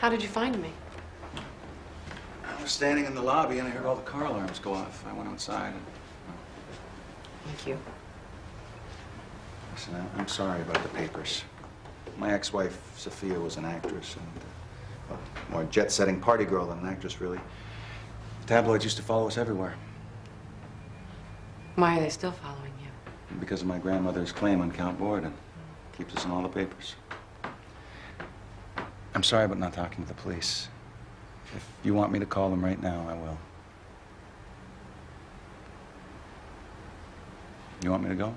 How did you find me? I was standing in the lobby and I heard all the car alarms go off. I went outside and... Thank you. Listen, I'm sorry about the papers. My ex-wife, Sophia, was an actress and well, more a jet-setting party girl than an actress, really. The tabloids used to follow us everywhere. Why are they still following you? Because of my grandmother's claim on Count Borodin. Keeps us in all the papers. I'm sorry about not talking to the police. If you want me to call them right now, I will. You want me to go?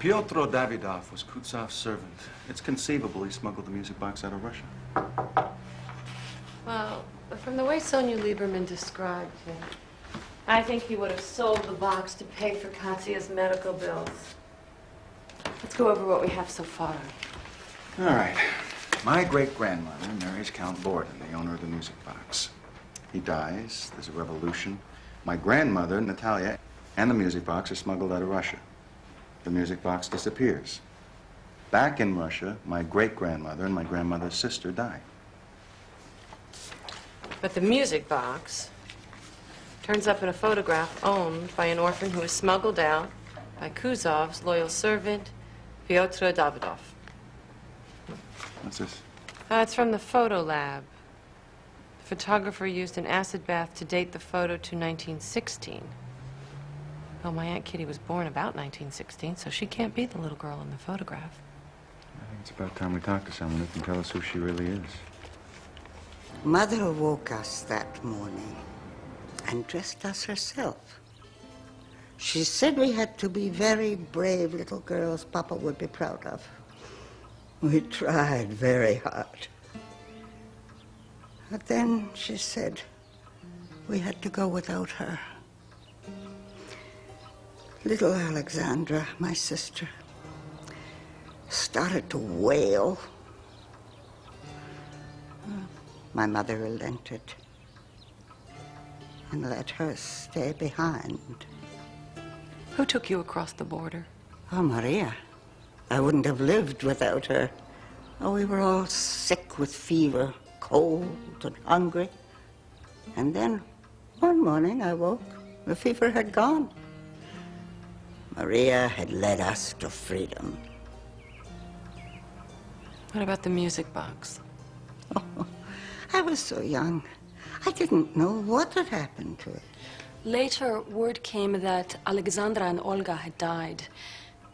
Pyotr Davidov was Kutsov's servant. It's conceivable he smuggled the music box out of Russia. Well, from the way Sonia Lieberman described him, I think he would have sold the box to pay for Katya's medical bills. Let's go over what we have so far. All right. My great-grandmother marries Count Borodin, the owner of the music box. He dies, there's a revolution. My grandmother, Natalia, and the music box are smuggled out of Russia. The music box disappears. Back in Russia, my great-grandmother and my grandmother's sister die. But the music box turns up in a photograph owned by an orphan who was smuggled out by Kuzov's loyal servant, Pyotr Davidov. What's this? It's from the photo lab. The photographer used an acid bath to date the photo to 1916. Well, my Aunt Kitty was born about 1916, so she can't be the little girl in the photograph. I think it's about time we talk to someone who can tell us who she really is. Mother woke us that morning and dressed us herself. She said we had to be very brave little girls Papa would be proud of. We tried very hard. But then she said we had to go without her. Little Alexandra, my sister, started to wail. My mother relented and let her stay behind. Who took you across the border? Oh, Maria. I wouldn't have lived without her. Oh, we were all sick with fever, cold and hungry. And then one morning I woke, the fever had gone. Maria had led us to freedom. What about the music box? Oh, I was so young. I didn't know what had happened to it. Later, word came that Alexandra and Olga had died.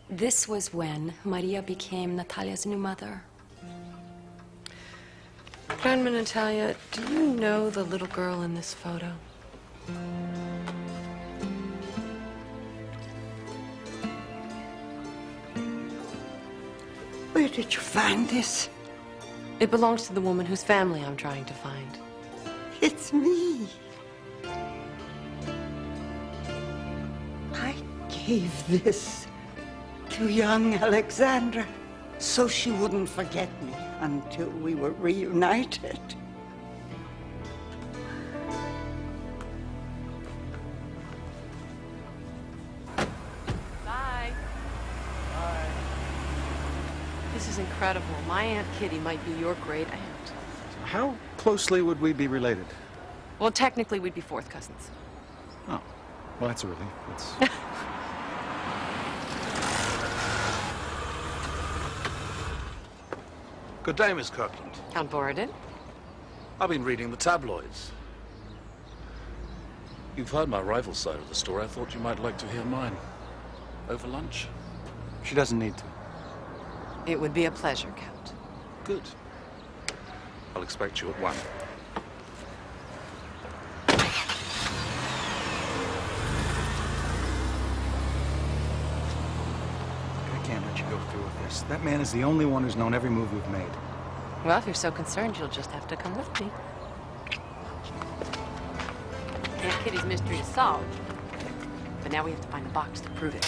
This was when Maria became Natalia's new mother. Grandma Natalia, do you know the little girl in this photo? Where did you find this? It belongs to the woman whose family I'm trying to find. It's me. I gave this to young Alexandra so she wouldn't forget me until we were reunited. Bye. Bye. This is incredible. My Aunt Kitty might be your great aunt. How closely would we be related? Well, technically, we'd be fourth cousins. Oh, well, that's a relief. It's... Good day, Miss Kirkland. Count Borodin? I've been reading the tabloids. You've heard my rival's side of the story. I thought you might like to hear mine. Over lunch? She doesn't need to. It would be a pleasure, Count. Good. I'll expect you at 1. I can't let you you go through with this. That man is the only one who's known every move we've made. Well, if you're so concerned, you'll just have to come with me. Aunt Kitty's mystery is solved. But now we have to find a box to prove it.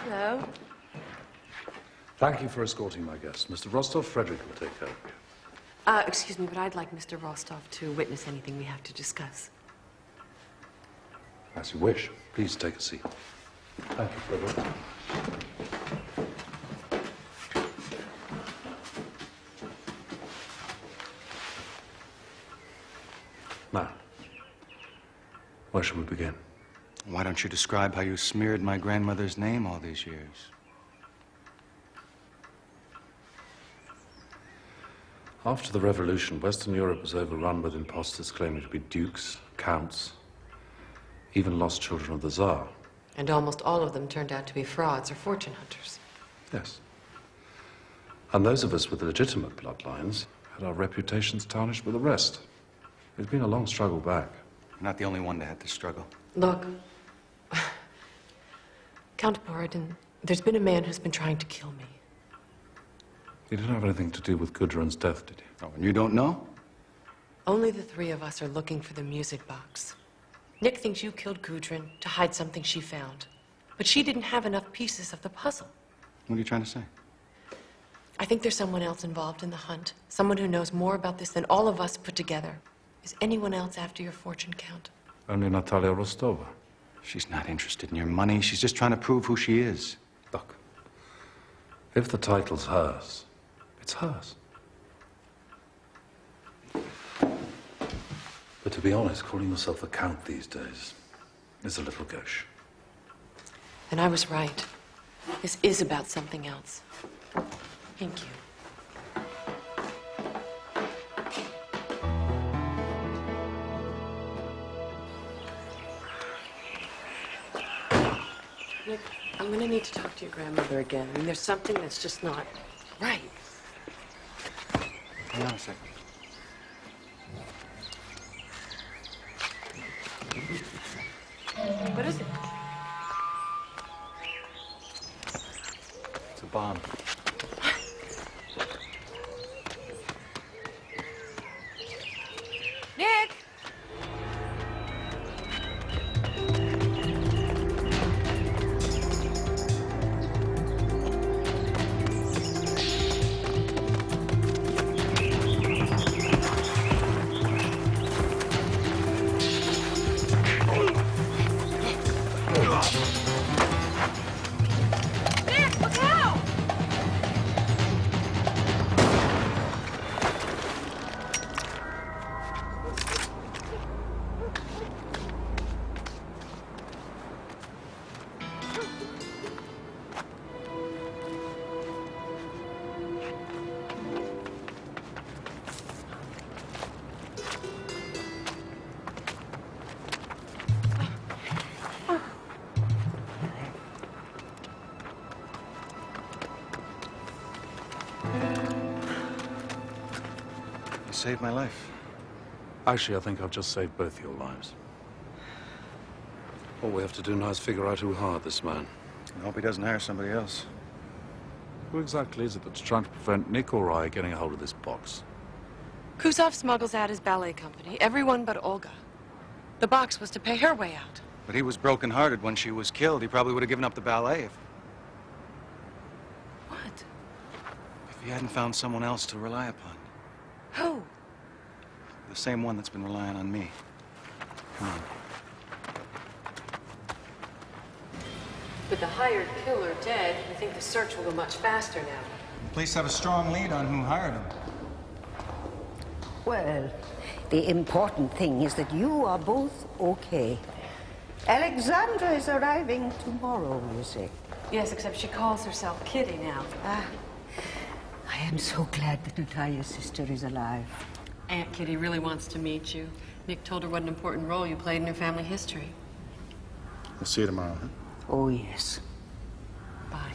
Hello. Thank you for escorting my guest. Mr. Rostov, Frederick will take care of you. Excuse me, but I'd like Mr. Rostov to witness anything we have to discuss. As you wish. Please take a seat. Thank you, Frederick. Now, where shall we begin? Why don't you describe how you smeared my grandmother's name all these years? After the revolution, Western Europe was overrun with impostors claiming to be dukes, counts, even lost children of the Tsar. And almost all of them turned out to be frauds or fortune hunters. Yes. And those of us with legitimate bloodlines had our reputations tarnished with the rest. It's been a long struggle back. You're not the only one that had to struggle. Look, Count Borodin, there's been a man who's been trying to kill me. You didn't have anything to do with Gudrun's death, did you? Oh, and you don't know? Only the three of us are looking for the music box. Nick thinks you killed Gudrun to hide something she found. But she didn't have enough pieces of the puzzle. What are you trying to say? I think there's someone else involved in the hunt. Someone who knows more about this than all of us put together. Is anyone else after your fortune, Count? Only Natalia Rostova. She's not interested in your money. She's just trying to prove who she is. Look, if the title's hers, it's hers. But to be honest, calling yourself a count these days is a little gauche. And I was right. This is about something else. Thank you. Nick, I'm going to need to talk to your grandmother again. I mean, there's something that's just not right. Hang on a second. What is it? It's a bomb. Nick! You saved my life. Actually, I think I've just saved both your lives. All we have to do now is figure out who hired this man. I hope he doesn't hire somebody else. Who exactly is it that's trying to prevent Nick or I getting a hold of this box? Kuzov smuggles out his ballet company, everyone but Olga. The box was to pay her way out. But he was broken-hearted when she was killed. He probably would have given up the ballet if What? he hadn't found someone else to rely upon. Who? The same one that's been relying on me. Come on. With the hired killer dead, I think the search will go much faster now. The police have a strong lead on who hired him. Well, the important thing is that you are both okay. Alexandra is arriving tomorrow, you say? Yes, except she calls herself Kitty now. Ah, I am so glad that Natalia's sister is alive. Aunt Kitty really wants to meet you. Nick told her what an important role you played in her family history. We'll see you tomorrow, huh? Oh, yes. Bye.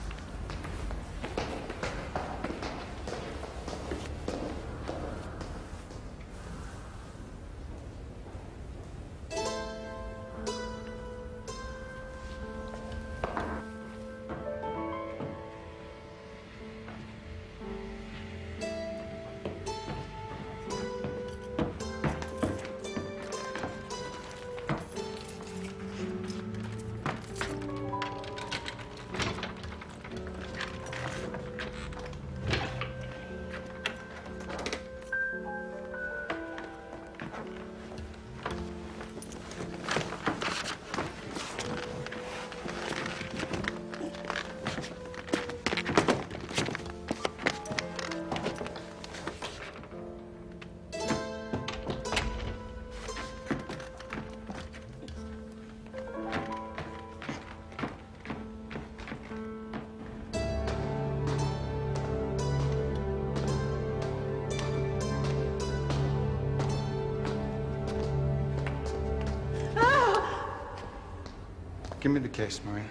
Give me the case, Maria.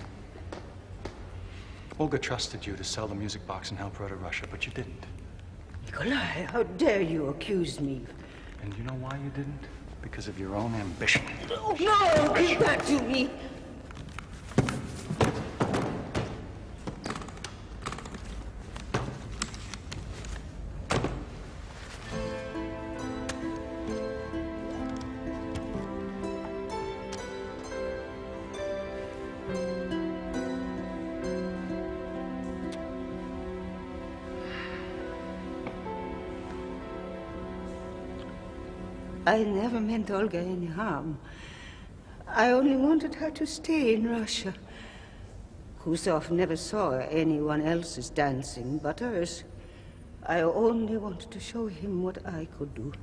Olga trusted you to sell the music box and help her out of Russia, but you didn't. Nikolai, how dare you accuse me? And you know why you didn't? Because of your own ambition. Oh, no! Give that to me! I never meant Olga any harm. I only wanted her to stay in Russia. Kuzov never saw anyone else's dancing but hers. I only wanted to show him what I could do.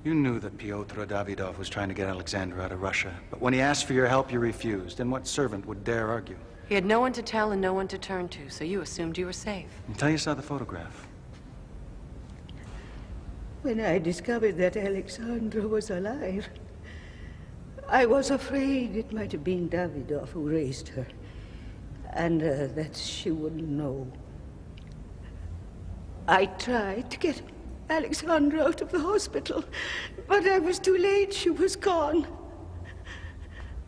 You knew that Pyotr Davidov was trying to get Alexandra out of Russia, but when he asked for your help, you refused. And what servant would dare argue? He had no one to tell and no one to turn to, so you assumed you were safe. Until you saw the photograph. When I discovered that Alexandra was alive, I was afraid it might have been Davidov who raised her, and that she wouldn't know. I tried to get Alexandra out of the hospital, but I was too late. She was gone.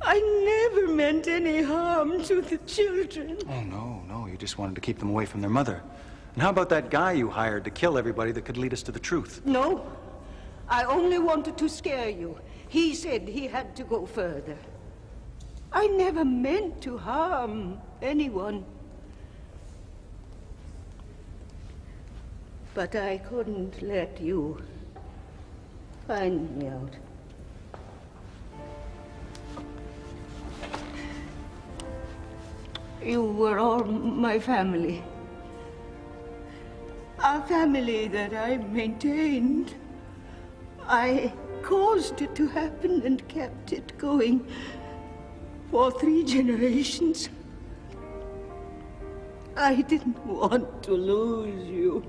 I never meant any harm to the children. Oh, no, you just wanted to keep them away from their mother. And how about that guy you hired to kill everybody that could lead us to the truth? No, I only wanted to scare you. He said he had to go further. I never meant to harm anyone. But I couldn't let you find me out. You were all my family. A family that I maintained. I caused it to happen and kept it going for 3 generations. I didn't want to lose you.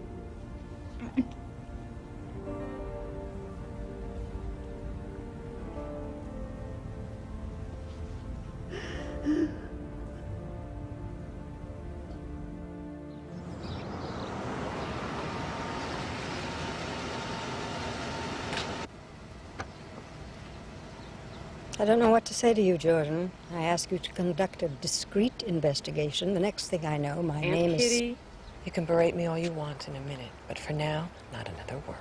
I don't know what to say to you, Jordan. I ask you to conduct a discreet investigation. The next thing I know, my name is... Aunt Kitty, you can berate me all you want in a minute, but for now, not another word.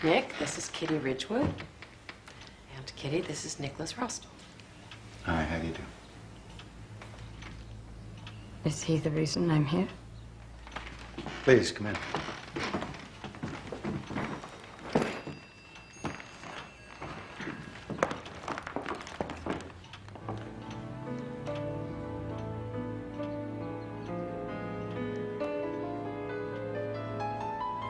Nick, this is Kitty Ridgewood. And Kitty, this is Nicholas Rostov. Hi, how do you do? Is he the reason I'm here? Please, come in.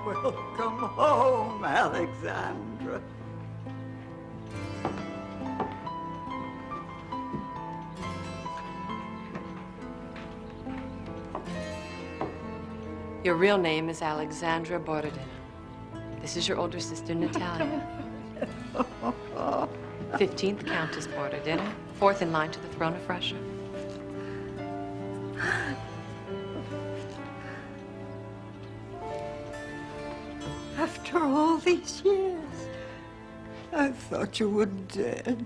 Welcome home, Alexandra. Your real name is Alexandra Borodin. This is your older sister, Natalia. 15th Countess Borodin, 4th in line to the throne of Russia. After all these years, I thought you were dead.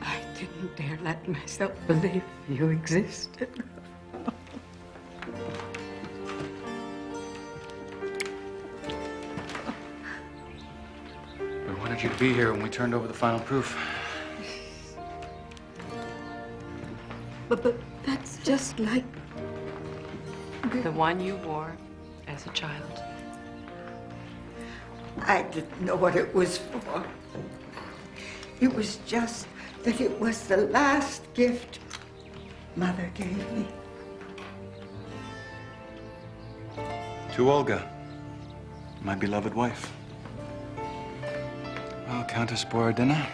I didn't dare let myself believe you existed. We wanted you to be here when we turned over the final proof. But that's just like... The one you wore as a child. I didn't know what it was for. It was just that it was the last gift Mother gave me. To Olga, my beloved wife. Well, Countess Borodina,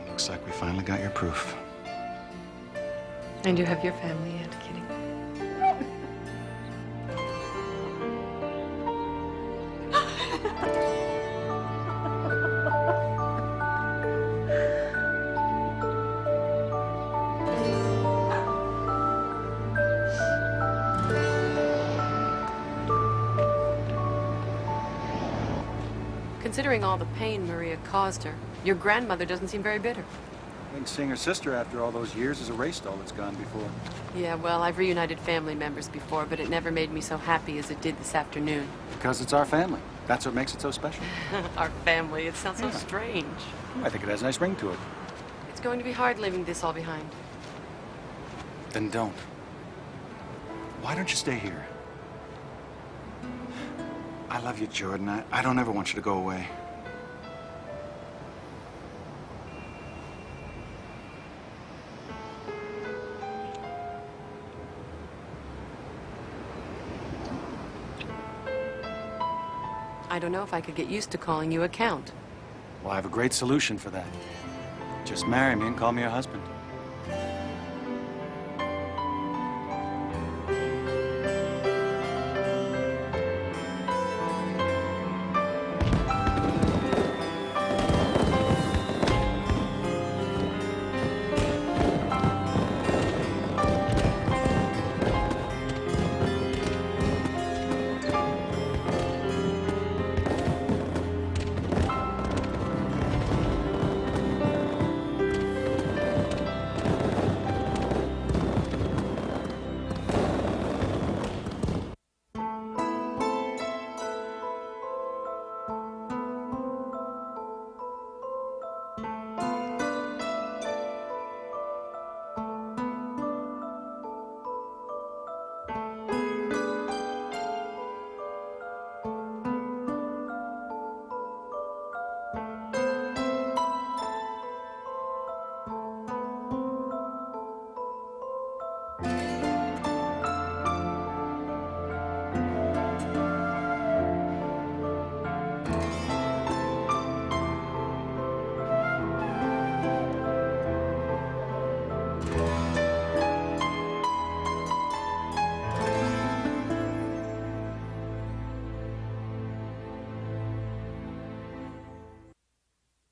looks like we finally got your proof. And you have your family yet, Kitty? Considering all the pain Maria caused her, your grandmother doesn't seem very bitter. I think seeing her sister after all those years has erased all that's gone before. Yeah, well, I've reunited family members before, but it never made me so happy as it did this afternoon. Because it's our family. That's what makes it so special. Our family, it sounds so strange. I think it has a nice ring to it. It's going to be hard leaving this all behind. Then don't. Why don't you stay here? I love you, Jordan. I don't ever want you to go away. I don't know if I could get used to calling you a count. Well, I have a great solution for that. Just marry me and call me your husband.